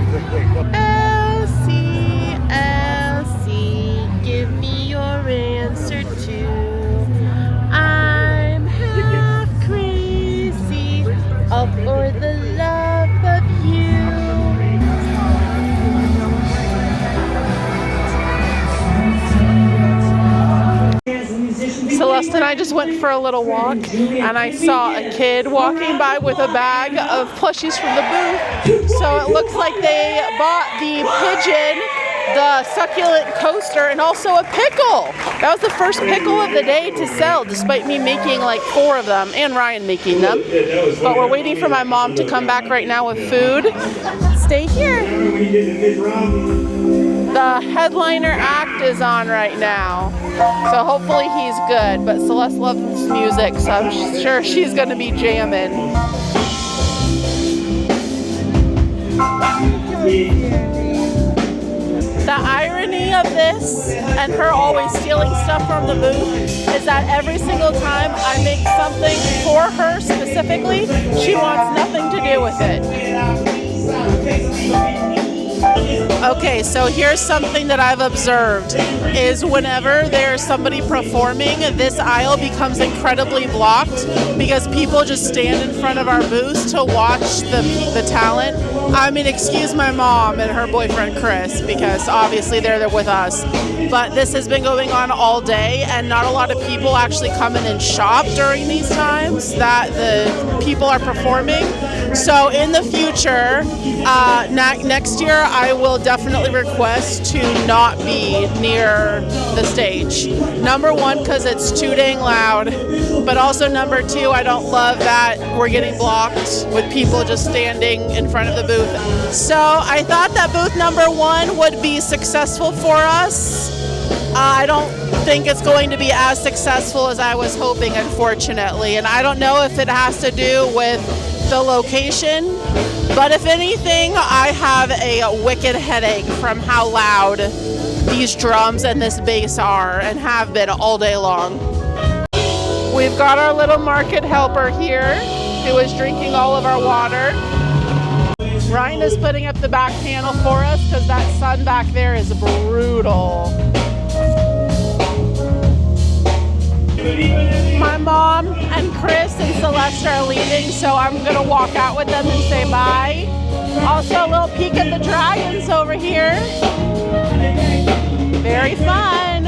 Elsie, Elsie, give me your answer too. I'm half crazy, all for the love of you. Celeste and I just went for a little walk, and I saw a kid walking by with a bag of plushies from the booth. So it looks like they bought the pigeon, the succulent coaster, and also a pickle. That was the first pickle of the day to sell, despite me making like 4 of them, and Ryan making them. But we're waiting for my mom to come back right now with food. Stay here. The headliner act is on right now, so hopefully he's good, but Celeste loves music, so I'm sure she's going to be jamming. The irony of this, and her always stealing stuff from the booth, is that every single time I make something for her specifically, she wants nothing to do with it. Okay, so here's something that I've observed, is whenever there's somebody performing, this aisle becomes incredibly blocked because people just stand in front of our booths to watch the talent. I mean, excuse my mom and her boyfriend Chris, because obviously they're there with us. But this has been going on all day, and not a lot of people actually come in and shop during these times that the people are performing. So in the future, next year, I will definitely request to not be near the stage. Number 1, because it's too dang loud, but also number 2, I don't love that we're getting blocked with people just standing in front of the booth. So I thought that booth number 1 would be successful for us. I don't think it's going to be as successful as I was hoping, unfortunately, and I don't know if it has to do with the location, but if anything, I have a wicked headache from how loud these drums and this bass are, and have been all day long. We've got our little market helper here who is drinking all of our water. Ryan is putting up the back panel for us because that sun back there is brutal. My mom and Chris and Celeste are leaving, so I'm gonna walk out with them and say bye. Also, a little peek at the dragons over here. Very fun.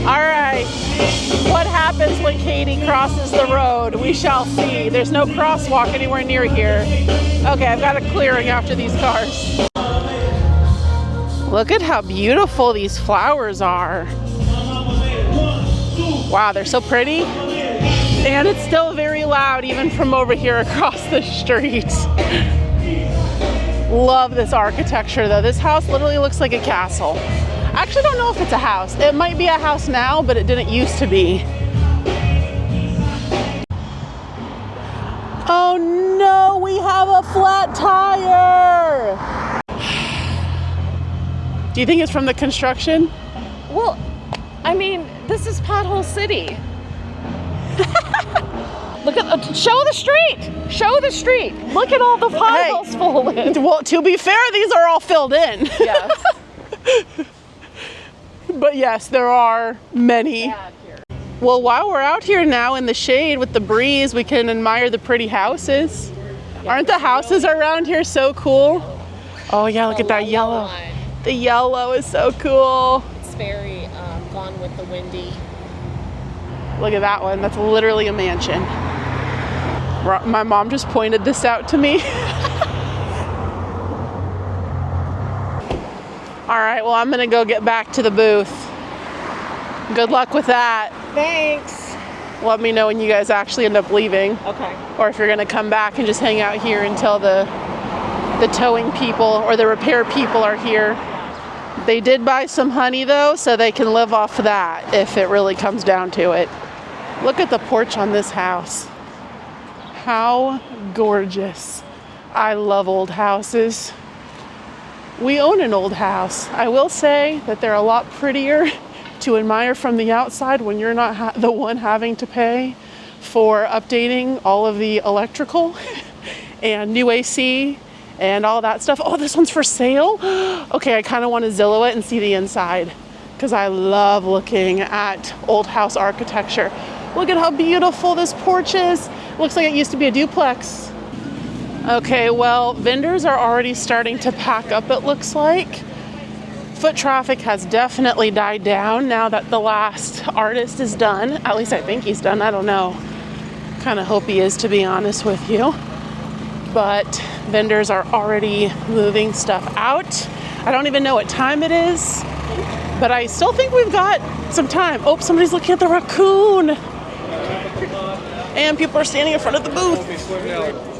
All right, what happens when Katie crosses the road? We shall see. There's no crosswalk anywhere near here. Okay, I've got a clearing after these cars. Look at how beautiful these flowers are. Wow, they're so pretty. And it's still very loud even from over here across the street. Love this architecture though. This house literally looks like a castle. I actually don't know if it's a house. It might be a house now, but it didn't used to be. Oh no, we have a flat tire! Do you think it's from the construction? Well, I mean, this is Pothole City. Look at, show the street. Show the street. Look at all the potholes full in. Well, to be fair, these are all filled in. Yes. But yes, there are many. Well, while we're out here now in the shade with the breeze, we can admire the pretty houses. Aren't the houses around here so cool? Oh yeah, look at that yellow. The yellow is so cool. It's very Gone with the Windy. Look at that one. That's literally a mansion. My mom just pointed this out to me. All right, well, I'm gonna go get back to the booth. Good luck with that. Thanks. Let me know when you guys actually end up leaving. Okay. Or if you're gonna come back and just hang out here until the towing people or the repair people are here. They did buy some honey though, so they can live off that if it really comes down to it. Look at the porch on this house. How gorgeous. I love old houses. We own an old house. I will say that they're a lot prettier to admire from the outside when you're not the one having to pay for updating all of the electrical and new AC and all that stuff. Oh, this one's for sale? Okay, I kind of want to Zillow it and see the inside because I love looking at old house architecture. Look at how beautiful this porch is. Looks like it used to be a duplex. Okay, well, vendors are already starting to pack up, it looks like. Foot traffic has definitely died down now that the last artist is done. At least I think he's done. I don't know. Kind of hope he is, to be honest with you. But vendors are already moving stuff out. I don't even know what time it is, but I still think we've got some time. Oh, somebody's looking at the raccoon. And people are standing in front of the booth.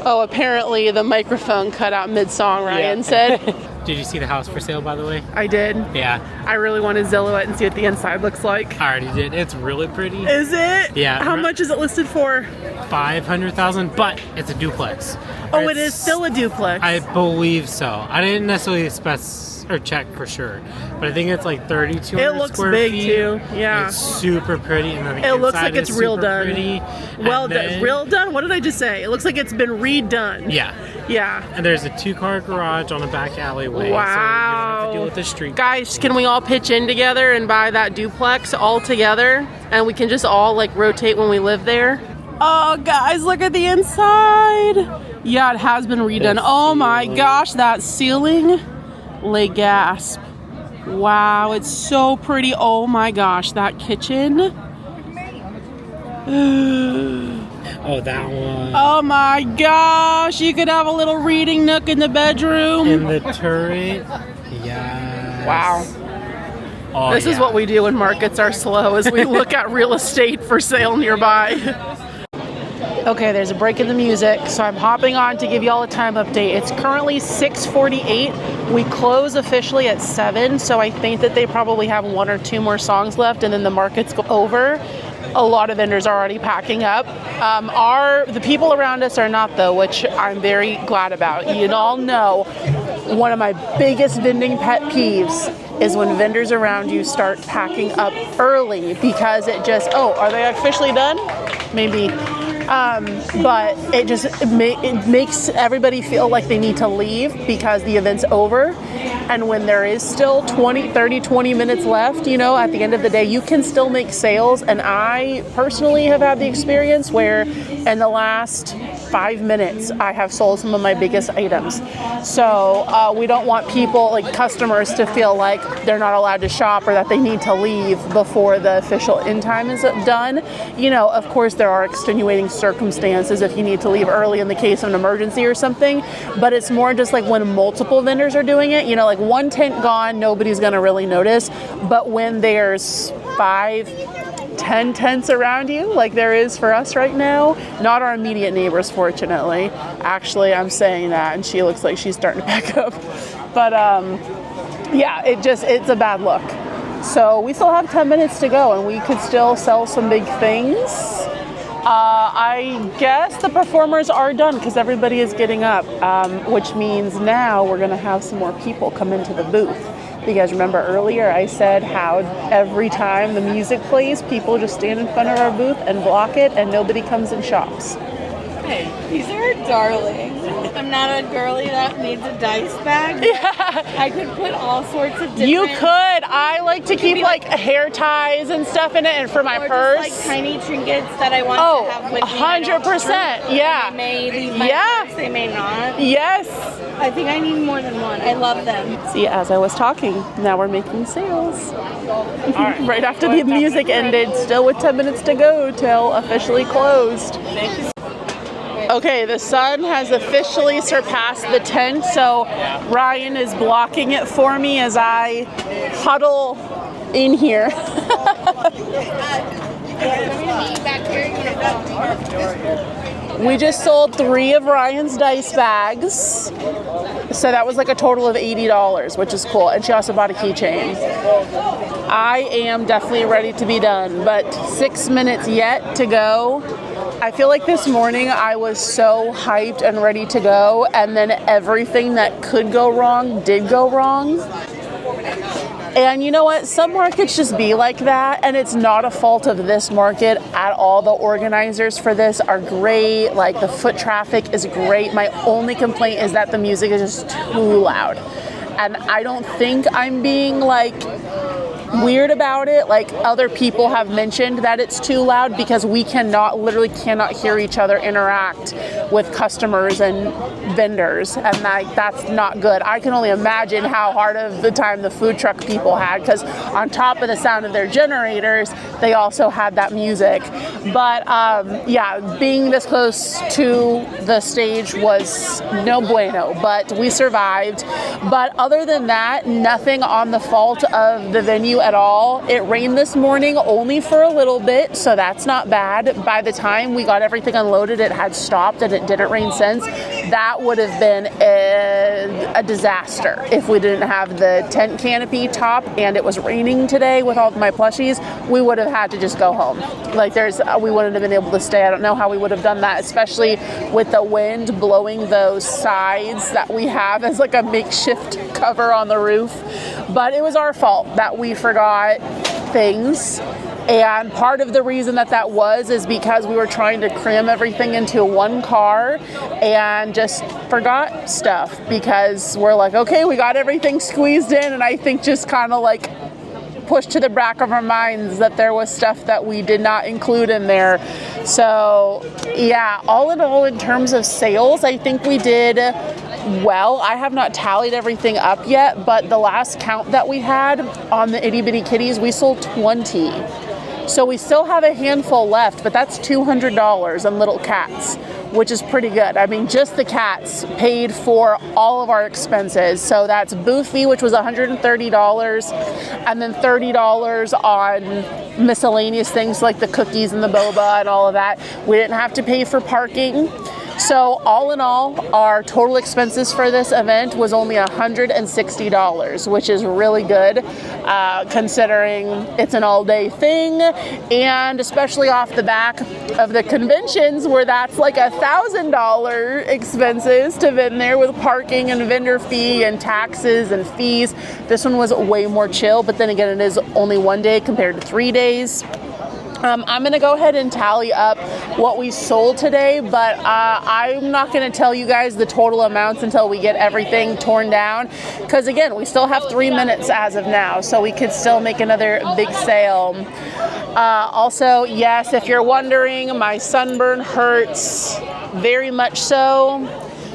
Oh, apparently the microphone cut out mid-song, Ryan said. Did you see the house for sale, by the way? I did. Yeah. I really want to Zillow it and see what the inside looks like. I already did. It's really pretty. Is it? Yeah. How much is it listed for? $500,000, but it's a duplex. Oh, it is still a duplex. I believe so. I didn't necessarily check for sure, but I think it's like 3,200 square feet. It looks big too. Yeah. It's super pretty, and then it looks like it's real done. Pretty. Well, real done. What did I just say? It looks like it's been redone. Yeah. Yeah. And there's a 2-car garage on a back alleyway. Wow. So you don't have to deal with the street. Guys, can we all pitch in together and buy that duplex all together? And we can just all like rotate when we live there? Oh, guys, look at the inside. Yeah, it has been redone. Oh my gosh, that ceiling. Lay gasp. Wow, it's so pretty. Oh my gosh, that kitchen. Oh, that one. Oh my gosh, you could have a little reading nook in the bedroom. In the turret. Yes. Wow. Oh, this is what we do when markets are slow, is we look at real estate for sale nearby. Okay, there's a break in the music, so I'm hopping on to give you all a time update. It's currently 6:48. We close officially at 7, so I think that they probably have 1 or 2 more songs left, and then the markets go over. A lot of vendors are already packing up. The people around us are not, though, which I'm very glad about. You all know one of my biggest vending pet peeves is when vendors around you start packing up early, because it just, oh, are they officially done? Maybe. But it makes everybody feel like they need to leave because the event's over. And when there is still 20 minutes left, you know, at the end of the day, you can still make sales. And I personally have had the experience where in the last 5 minutes, I have sold some of my biggest items. So we don't want people, like customers, to feel like they're not allowed to shop or that they need to leave before the official end time is done. You know, of course, there are extenuating circumstances if you need to leave early in the case of an emergency or something, but it's more just like when multiple vendors are doing it, you know, like one tent gone, nobody's gonna really notice, but when there's 5-10 tents around you, like there is for us right now, not our immediate neighbors, fortunately. Actually, I'm saying that, and she looks like she's starting to pack up, but yeah, it's a bad look. So we still have 10 minutes to go, and we could still sell some big things. I guess the performers are done because everybody is getting up, which means now we're going to have some more people come into the booth. Because remember earlier I said how every time the music plays, people just stand in front of our booth and block it and nobody comes and shops. Hey, these are darling. I'm not a girly that needs a dice bag. Yeah. I could put all sorts of different... You could. I like to keep like hair ties and stuff in it, and for my purse. Just like tiny trinkets that I want to have with me. 100%. Yeah. They may leave my purse, they may not. Yes. I think I need more than one. I love them. See, as I was talking, now we're making sales. Right after the music ended, still with 10 minutes to go till officially closed. Thank you. Okay, the sun has officially surpassed the tent, so Ryan is blocking it for me as I huddle in here. We just sold 3 of Ryan's dice bags. So that was like a total of $80, which is cool. And she also bought a keychain. I am definitely ready to be done, but 6 minutes yet to go. I feel like this morning I was so hyped and ready to go, and then everything that could go wrong did go wrong. And you know what? Some markets just be like that, and it's not a fault of this market at all. The organizers for this are great. Like, the foot traffic is great. My only complaint is that the music is just too loud. And I don't think I'm being like weird about it. Like, other people have mentioned that it's too loud because we literally cannot hear each other interact with customers and vendors, and that's not good. I can only imagine how hard of the time the food truck people had, because on top of the sound of their generators, they also had that music. But yeah, being this close to the stage was no bueno, but we survived. But other than that, nothing on the fault of the venue at all. It rained this morning only for a little bit, so that's not bad. By the time we got everything unloaded, it had stopped and it didn't rain since. That would have been a disaster if we didn't have the tent canopy top and it was raining today with all of my plushies. We would have had to just go home. Like, we wouldn't have been able to stay. I don't know how we would have done that, especially with the wind blowing those sides that we have as like a makeshift cover on the roof. But it was our fault that we forgot things. And part of the reason that was is because we were trying to cram everything into one car and just forgot stuff, because we're like, okay, we got everything squeezed in, and I think just kind of like pushed to the back of our minds that there was stuff that we did not include in there. So yeah, all in all, in terms of sales, I think we did well. I have not tallied everything up yet, but the last count that we had on the Itty Bitty Kitties, we sold 20. So we still have a handful left, but that's $200 on little cats, which is pretty good. I mean, just the cats paid for all of our expenses. So that's booth fee, which was $130, and then $30 on miscellaneous things like the cookies and the boba and all of that. We didn't have to pay for parking. So all in all, our total expenses for this event was only $160, which is really good, considering it's an all-day thing, and especially off the back of the conventions where that's like $1,000 expenses to vend there with parking and vendor fee and taxes and fees. This one was way more chill, but then again, it is only one day compared to 3 days. I'm going to go ahead and tally up what we sold today, but I'm not going to tell you guys the total amounts until we get everything torn down, because again, we still have 3 minutes as of now, so we could still make another big sale. Also, yes, if you're wondering, my sunburn hurts very much so.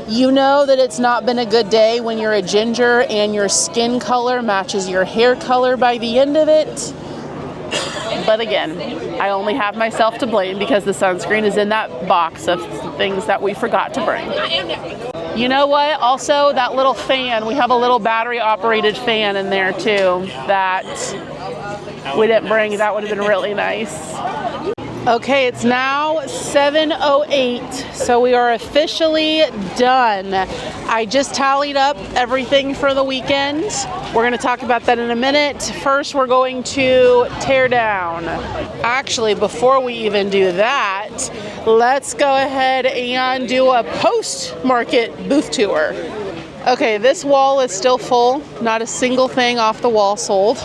You know that it's not been a good day when you're a ginger and your skin color matches your hair color by the end of it. But again, I only have myself to blame because the sunscreen is in that box of things that we forgot to bring. You know what? Also, that little fan, we have a little battery operated fan in there too that we didn't bring. That would have been really nice. Okay, it's now 7:08, so we are officially done. I just tallied up everything for the weekend. We're going to talk about that in a minute. First, we're going to tear down. Actually, before we even do that, let's go ahead and do a post-market booth tour. Okay, this wall is still full. Not a single thing off the wall sold.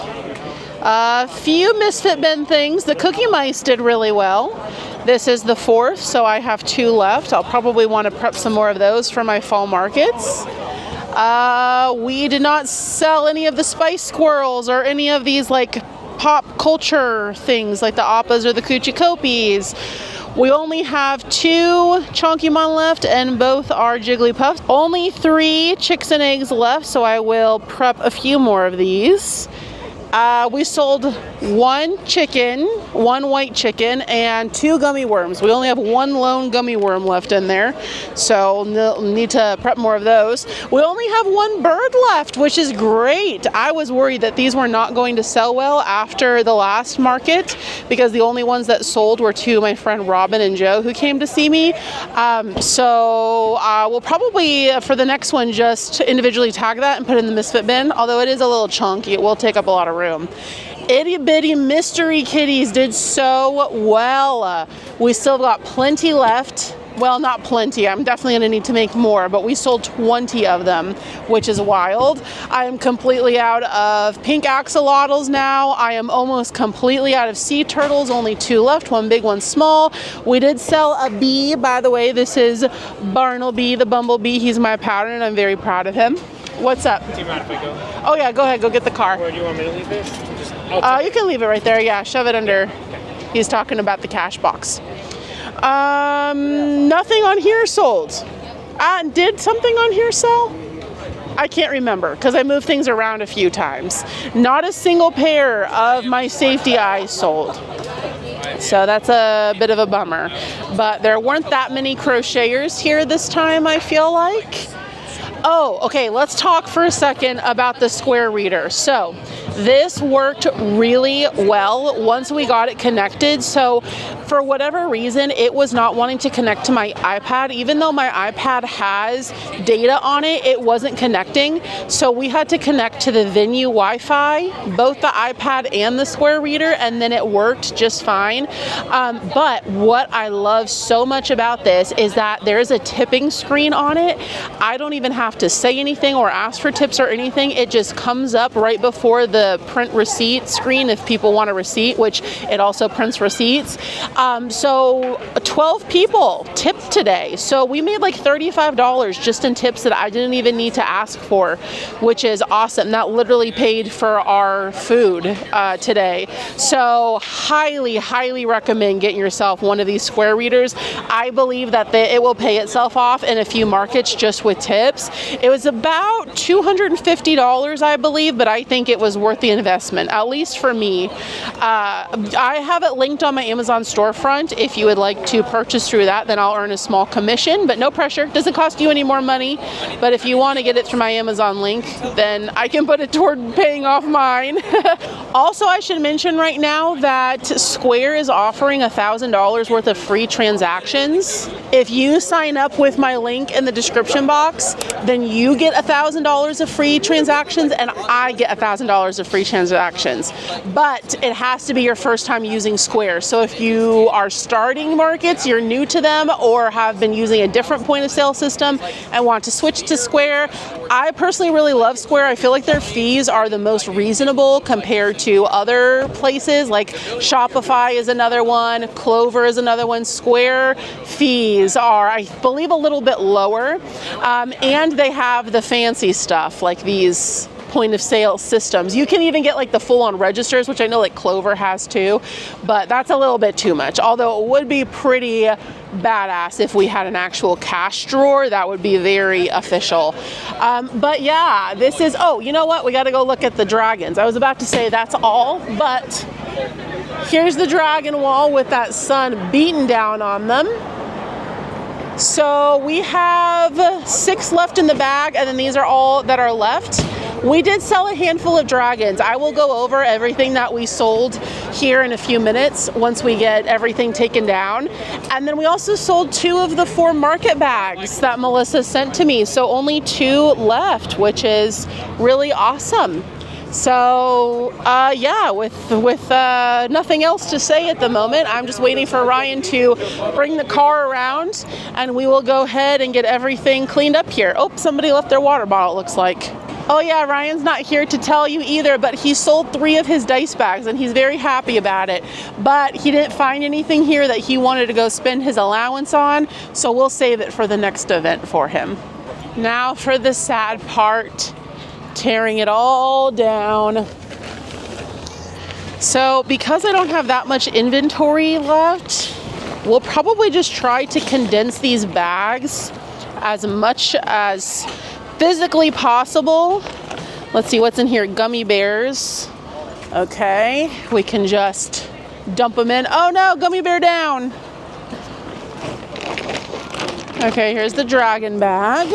A few Misfit Bin things. The Cookie Mice did really well. This is the 4th, so I have 2 left. I'll probably want to prep some more of those for my fall markets. We did not sell any of the Spice Squirrels or any of these like pop culture things like the Appas or the Coochie Copies. We only have 2 Chonkymon left, and both are Jigglypuffs. Only 3 Chicks and Eggs left, so I will prep a few more of these. We sold 1 chicken, 1 white chicken, and 2 gummy worms. We only have 1 lone gummy worm left in there, so need to prep more of those. We only have 1 bird left, which is great. I was worried that these were not going to sell well after the last market, because the only ones that sold were 2, my friend Robin and Joe, who came to see me. So we'll probably, for the next one, just individually tag that and put it in the misfit bin, although it is a little chunky. It will take up a lot of room. Itty bitty mystery kitties did so well. We still got plenty left. Well, not plenty. I'm definitely going to need to make more, but we sold 20 of them, which is wild. I am completely out of pink axolotls now. I am almost completely out of sea turtles. Only 2 left, 1 big, 1 small. We did sell a bee, by the way. This is Bartleby the bumblebee. He's my pattern, and I'm very proud of him. What's up? Do you mind if I go? Oh yeah, go ahead, go get the car. Or do you want me to leave this? You can leave it right there, yeah, shove it under. He's talking about the cash box. Nothing on here sold. Did something on here sell? I can't remember, because I moved things around a few times. Not a single pair of my safety eyes sold. So that's a bit of a bummer. But there weren't that many crocheters here this time, I feel like. Oh, okay, let's talk for a second about the square reader. So this worked really well once we got it connected. So for whatever reason, it was not wanting to connect to my iPad. Even though my iPad has data on it, it wasn't connecting. So we had to connect to the venue Wi-Fi, both the iPad and the square reader, and then it worked just fine. But what I love so much about this is that there is a tipping screen on it. I don't even have to say anything or ask for tips or anything. It just comes up right before the print receipt screen if people want a receipt, which it also prints receipts. So 12 people tipped today. So we made like $35 just in tips that I didn't even need to ask for, which is awesome. That literally paid for our food today. So highly, highly recommend getting yourself one of these square readers. I believe that it will pay itself off in a few markets just with tips. It was about $250, I believe, but I think it was worth the investment, at least for me. I have it linked on my Amazon storefront. If you would like to purchase through that, then I'll earn a small commission, but no pressure. Doesn't cost you any more money. But if you want to get it through my Amazon link, then I can put it toward paying off mine. Also, I should mention right now that Square is offering $1,000 worth of free transactions. If you sign up with my link in the description box, then you get $1,000 of free transactions and I get $1,000 of free transactions. But it has to be your first time using Square. So if you are starting markets, you're new to them, or have been using a different point of sale system and want to switch to Square, I personally really love Square. I feel like their fees are the most reasonable compared to other places, like Shopify is another one, Clover is another one. Square fees are, I believe, a little bit lower, and they have the fancy stuff like these point of sale systems. You can even get like the full-on registers, which I know like Clover has too, but that's a little bit too much. Although it would be pretty badass if we had an actual cash drawer. That would be very official. But yeah, this is, oh, you know what? We got to go look at the dragons. I was about to say that's all, but here's the dragon wall with that sun beating down on them. So we have 6 left in the bag, and then these are all that are left. We did sell a handful of dragons. I will go over everything that we sold here in a few minutes once we get everything taken down. And then we also sold 2 of the 4 market bags that Melissa sent to me. So only 2 left, which is really awesome. So yeah, with nothing else to say at the moment, I'm just waiting for Ryan to bring the car around and we will go ahead and get everything cleaned up here. Oh, somebody left their water bottle, it looks like. Oh yeah, Ryan's not here to tell you either, but he sold 3 of his dice bags and he's very happy about it. But he didn't find anything here that he wanted to go spend his allowance on, so we'll save it for the next event for him. Now for the sad part. Tearing it all down. So because I don't have that much inventory left, we'll probably just try to condense these bags as much as physically possible. Let's see what's in here. Gummy bears, Okay, we can just dump them in. Oh no, gummy bear down. Okay, here's the dragon bag.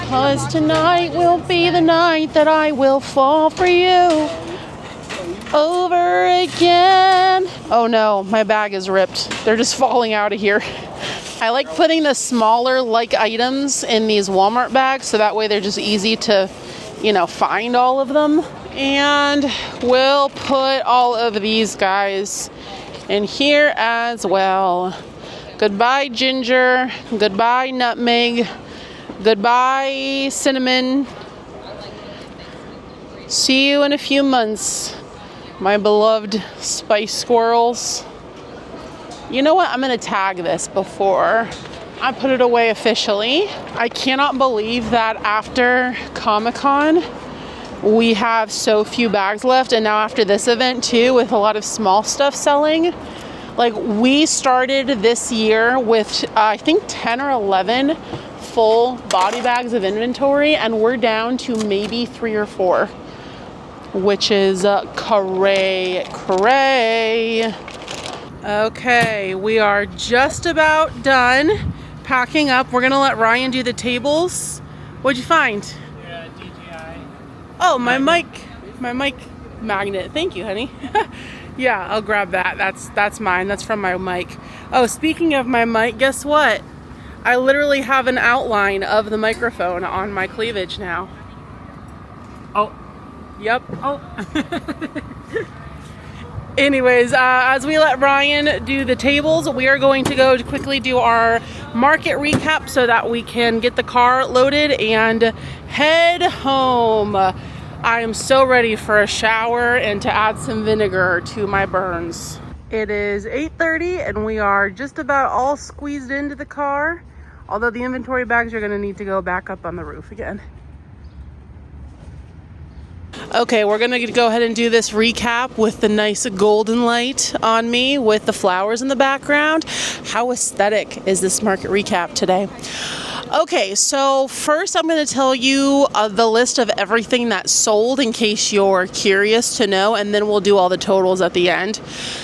'Cause tonight will be the night that I will fall for you over again. Oh no, my bag is ripped. They're just falling out of here. I like putting the smaller like items in these Walmart bags so that way they're just easy to, you know, find all of them. And we'll put all of these guys in here as well. Goodbye ginger, goodbye nutmeg, goodbye cinnamon. See you in a few months, my beloved spice squirrels. You know what? I'm gonna tag this before I put it away officially. I cannot believe that after Comic-Con, we have so few bags left, and now after this event too, with a lot of small stuff selling. Like, we started this year with I think 10 or 11 full body bags of inventory, and we're down to maybe 3 or 4, which is cray. Okay, we are just about done packing up. We're gonna let Ryan do the tables. What'd you find? Yeah, DJI. Oh, my mic magnet. Thank you, honey. Yeah, I'll grab that. That's mine. That's from my mic. Oh, speaking of my mic, guess what? I literally have an outline of the microphone on my cleavage now. Oh. Yep. Oh. Anyways, as we let Ryan do the tables, we are going to go to quickly do our market recap so that we can get the car loaded and head home. I am so ready for a shower and to add some vinegar to my burns. It is 8:30 and we are just about all squeezed into the car, although the inventory bags are going to need to go back up on the roof again. Okay, we're gonna go ahead and do this recap with the nice golden light on me with the flowers in the background. How aesthetic is this market recap today? Okay, so first I'm going to tell you the list of everything that sold in case you're curious to know, and then we'll do all the totals at the end.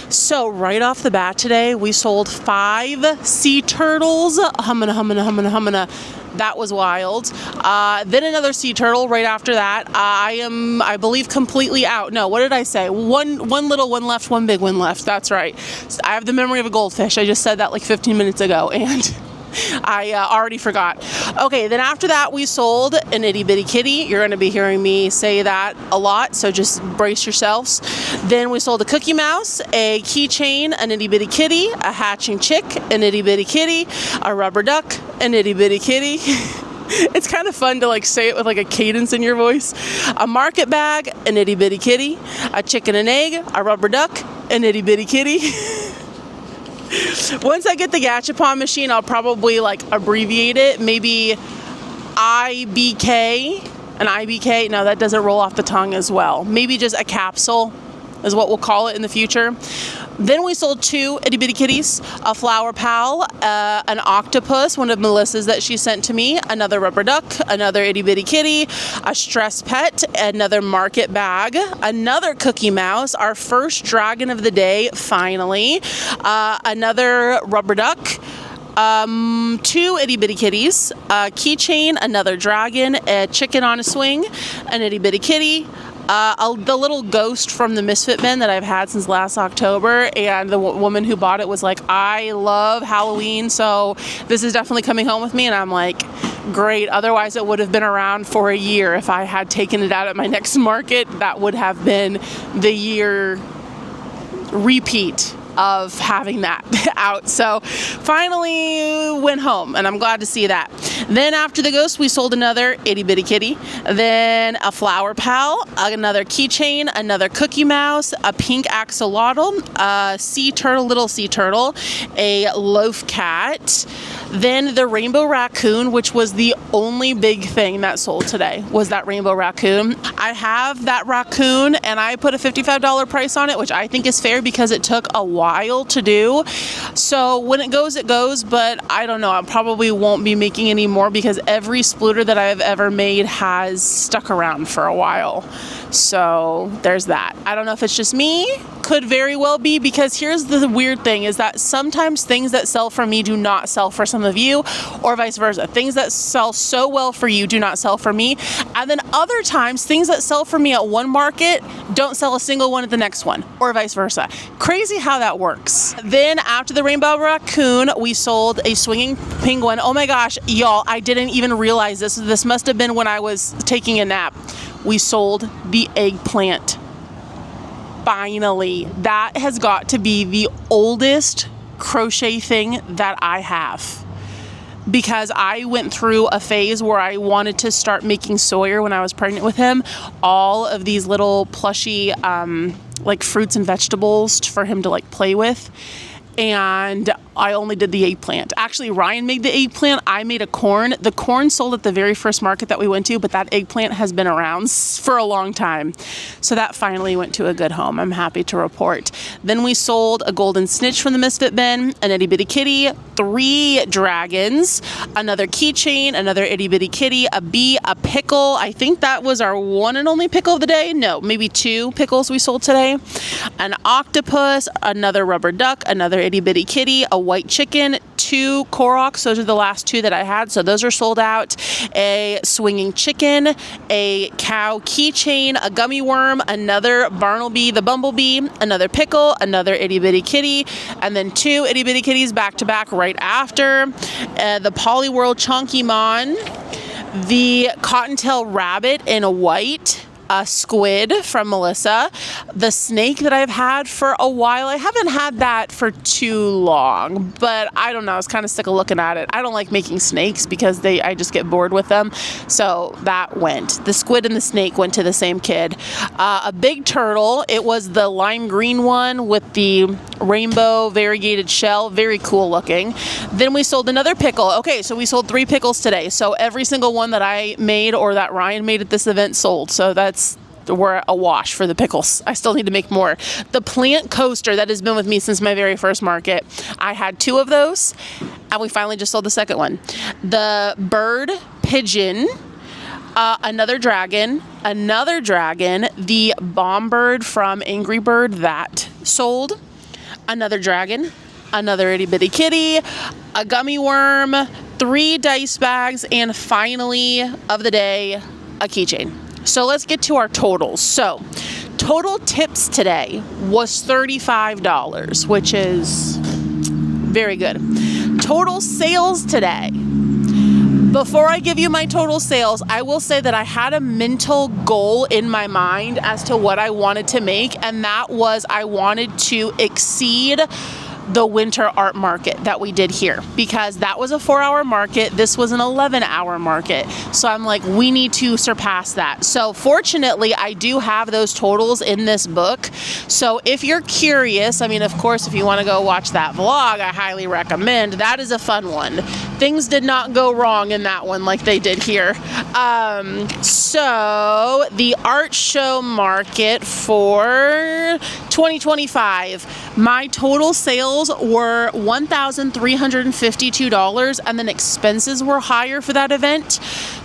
So right off the bat today, we sold 5 sea turtles. Humana. That was wild. Then another sea turtle right after that. I believe, completely out. No, what did I say? One little one left, one big one left. That's right. I have the memory of a goldfish. I just said that like 15 minutes ago, and I already forgot. Okay, then after that, we sold an itty bitty kitty. You're going to be hearing me say that a lot, so just brace yourselves. Then we sold a cookie mouse, a keychain, an itty bitty kitty, a hatching chick, an itty bitty kitty, a rubber duck, an itty bitty kitty. It's kind of fun to like say it with like a cadence in your voice. A market bag, an itty bitty kitty, a chicken and egg, a rubber duck, an itty bitty kitty. Once I get the Gachapon machine, I'll probably like abbreviate it. Maybe IBK, an IBK. No, that doesn't roll off the tongue as well. Maybe just a capsule is what we'll call it in the future. Then we sold 2 itty bitty kitties, a flower pal, an octopus, one of Melissa's that she sent to me, another rubber duck, another itty bitty kitty, a stress pet, another market bag, another cookie mouse, our first dragon of the day, finally, another rubber duck, 2 itty bitty kitties, a keychain, another dragon, a chicken on a swing, an itty bitty kitty, the little ghost from the Misfit bin that I've had since last October, and the woman who bought it was like, I love Halloween, so this is definitely coming home with me, and I'm like, great. Otherwise it would have been around for a year. If I had taken it out at my next market, that would have been the year repeat of having that out. So finally went home, and I'm glad to see that. Then after the ghost, we sold another itty bitty kitty, then a flower pal, another keychain, another cookie mouse, a pink axolotl, a sea turtle, little sea turtle, a loaf cat, then the rainbow raccoon, which was the only big thing that sold today, was that rainbow raccoon. I have that raccoon, and I put a $55 price on it, which I think is fair because it took a while to do. So when it goes, but I don't know. I probably won't be making any anymore because every splooter that I've ever made has stuck around for a while. So there's that. I don't know if it's just me, could very well be, because here's the weird thing is that sometimes things that sell for me do not sell for some of you, or vice versa. Things that sell so well for you do not sell for me. And then other times, things that sell for me at one market don't sell a single one at the next one, or vice versa. Crazy how that works. Then after the rainbow raccoon, we sold a swinging penguin. Oh my gosh, y'all, I didn't even realize this. This must have been when I was taking a nap. We sold the eggplant. Finally, that has got to be the oldest crochet thing that I have. Because I went through a phase where I wanted to start making Sawyer when I was pregnant with him. All of these little plushy, like fruits and vegetables for him to like play with. And I only did the eggplant. Actually, Ryan made the eggplant. I made a corn. The corn sold at the very first market that we went to, but that eggplant has been around for a long time. So that finally went to a good home, I'm happy to report. Then we sold a golden snitch from the Misfit bin, an itty bitty kitty, 3 dragons, another keychain, another itty bitty kitty, a bee, a pickle. I think that was our one and only pickle of the day. No, maybe 2 pickles we sold today. An octopus, another rubber duck, another itty bitty kitty, a white chicken, 2 Koroks. Those are the last 2 that I had, so those are sold out. A swinging chicken, a cow keychain, a gummy worm, another Bartleby the bumblebee, another pickle, another itty bitty kitty, and then 2 itty bitty kitties back to back right after. The Polyworld Chonky Mon, the Cottontail rabbit in a white, a squid from Melissa, the snake that I've had for a while. I haven't had that for too long, but I don't know, I was kind of sick of looking at it. I don't like making snakes because I just get bored with them. So that went. The squid and the snake went to the same kid. A big turtle. It was the lime green one with the rainbow variegated shell. Very cool looking. Then we sold another pickle. Okay, so we sold 3 pickles today. So every single one that I made or that Ryan made at this event sold. So we're a wash for the pickles. I still need to make more. The plant coaster that has been with me since my very first market. I had 2 of those, and we finally just sold the second one. The bird pigeon, another dragon, the bomb bird from Angry Bird that sold, another dragon, another itty bitty kitty, a gummy worm, 3 dice bags, and finally of the day, a keychain. So let's get to our totals. So total tips today was $35, which is very good. Total sales today. Before I give you my total sales, I will say that I had a mental goal in my mind as to what I wanted to make, and that was I wanted to exceed the winter art market that we did here, because that was a 4-hour market. This was an 11-hour market. So I'm like, we need to surpass that. So fortunately, I do have those totals in this book. So if you're curious, I mean, of course, if you want to go watch that vlog, I highly recommend. That is a fun one. Things did not go wrong in that one like they did here. So the art show market for 2025, my total sales were $1,352, and then expenses were higher for that event,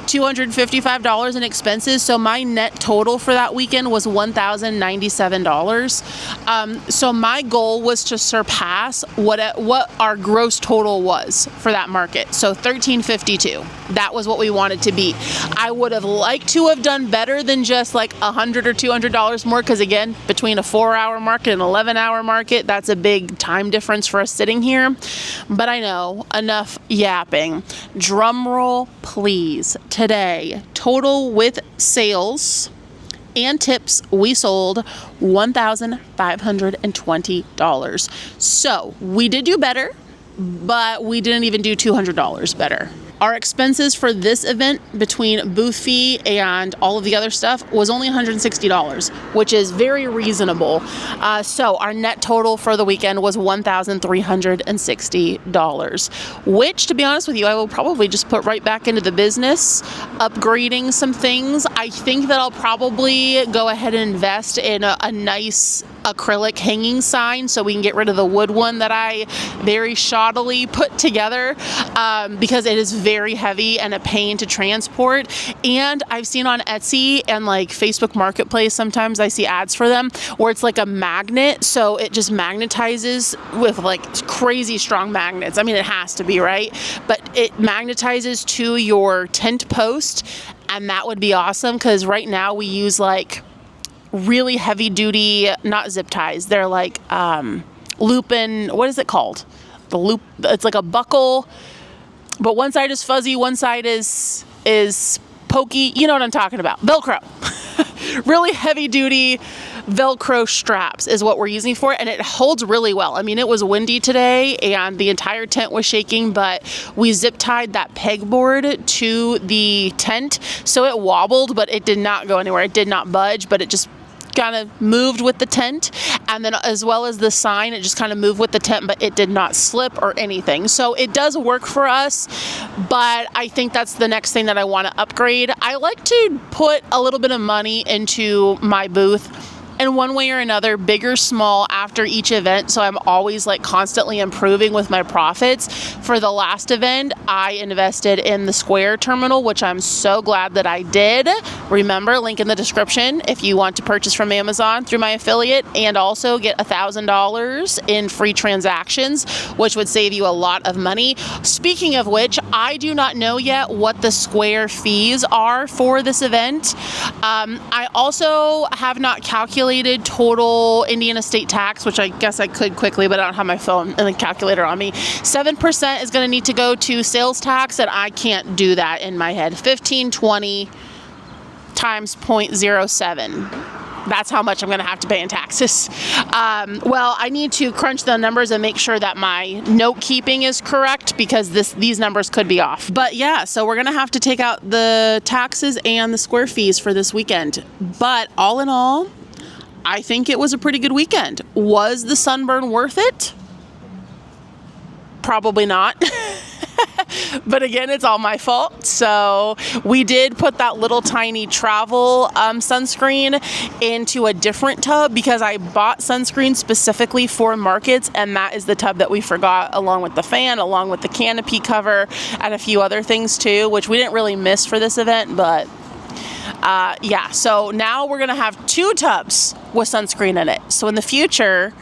$255 in expenses. So my net total for that weekend was $1,097. So my goal was to surpass what our gross total was for that market. So $1,352. That was what we wanted to be. I would have liked to have done better than just like $100 or $200 more, because again, between a 4-hour market and an 11-hour market, that's a big time difference for us sitting here. But I know, enough yapping. Drum roll, please. Today, total with sales and tips, we sold $1,520. So we did do better, but we didn't even do $200 better. Our expenses for this event, between booth fee and all of the other stuff, was only $160, which is very reasonable. So our net total for the weekend was $1,360, which, to be honest with you, I will probably just put right back into the business, upgrading some things. I think that I'll probably go ahead and invest in a nice acrylic hanging sign so we can get rid of the wood one that I very shoddily put together because it is very heavy and a pain to transport. And I've seen on Etsy and like Facebook Marketplace, sometimes I see ads for them where it's like a magnet, so it just magnetizes with like crazy strong magnets. I mean, it has to be, right? But it magnetizes to your tent post, and that would be awesome because right now we use like really heavy duty, not zip ties, they're like looping, what is it called? The loop, it's like a buckle, but one side is fuzzy, one side is pokey, you know what I'm talking about, Velcro. Really heavy duty Velcro straps is what we're using for it, and it holds really well. I mean, it was windy today and the entire tent was shaking, but we zip tied that pegboard to the tent so it wobbled, but it did not go anywhere. It did not budge, but it just kind of moved with the tent, and then as well as the sign, it just kind of moved with the tent, but it did not slip or anything. So it does work for us, but I think that's the next thing that I want to upgrade. I like to put a little bit of money into my booth in one way or another, big or small, after each event, so I'm always like constantly improving with my profits. For the last event, I invested in the Square terminal, which I'm so glad that I did. Remember, link in the description if you want to purchase from Amazon through my affiliate, and also get $1,000 in free transactions, which would save you a lot of money. Speaking of which, I do not know yet what the Square fees are for this event. I also have not calculated total Indiana state tax, which I guess I could quickly, but I don't have my phone and the calculator on me. 7% is going to need to go to sales tax, and I can't do that in my head. 1520 times 0.07. That's how much I'm going to have to pay in taxes. Well, I need to crunch the numbers and make sure that my note keeping is correct, because these numbers could be off. But yeah, so we're going to have to take out the taxes and the Square fees for this weekend. But all in all, I think it was a pretty good weekend. Was the sunburn worth it? Probably not. But again, it's all my fault. So we did put that little tiny travel sunscreen into a different tub, because I bought sunscreen specifically for markets, and that is the tub that we forgot, along with the fan, along with the canopy cover, and a few other things too, which we didn't really miss for this event, but yeah, so now we're gonna have 2 tubs with sunscreen in it. So in the future,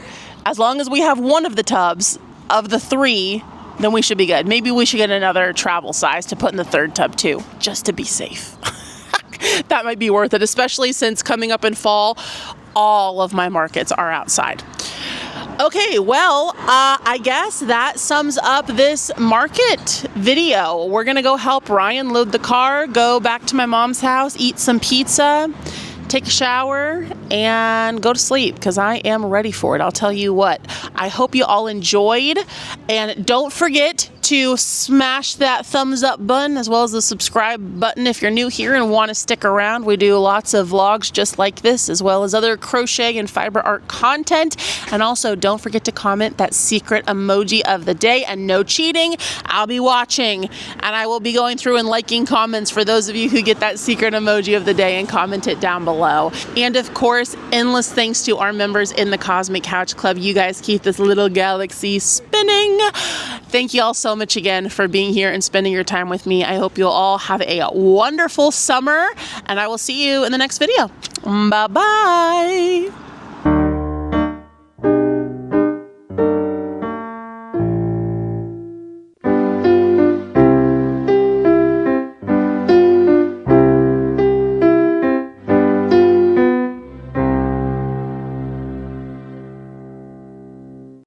as long as we have one of the tubs of the 3, then we should be good. Maybe we should get another travel size to put in the 3rd tub too, just to be safe. That might be worth it, especially since coming up in fall, all of my markets are outside. Okay, well, I guess that sums up this market video. We're gonna go help Ryan load the car, go back to my mom's house, eat some pizza, take a shower, and go to sleep, because I am ready for it. I'll tell you what, I hope you all enjoyed, and don't forget to smash that thumbs up button, as well as the subscribe button if you're new here and want to stick around. We do lots of vlogs just like this, as well as other crochet and fiber art content. And also, don't forget to comment that secret emoji of the day, and no cheating. I'll be watching, and I will be going through and liking comments for those of you who get that secret emoji of the day and comment it down below. And of course, endless thanks to our members in the Cosmic Couch Club. You guys keep this little galaxy spinning. Thank you all so much again for being here and spending your time with me. I hope you'll all have a wonderful summer, and I will see you in the next video. Bye-bye.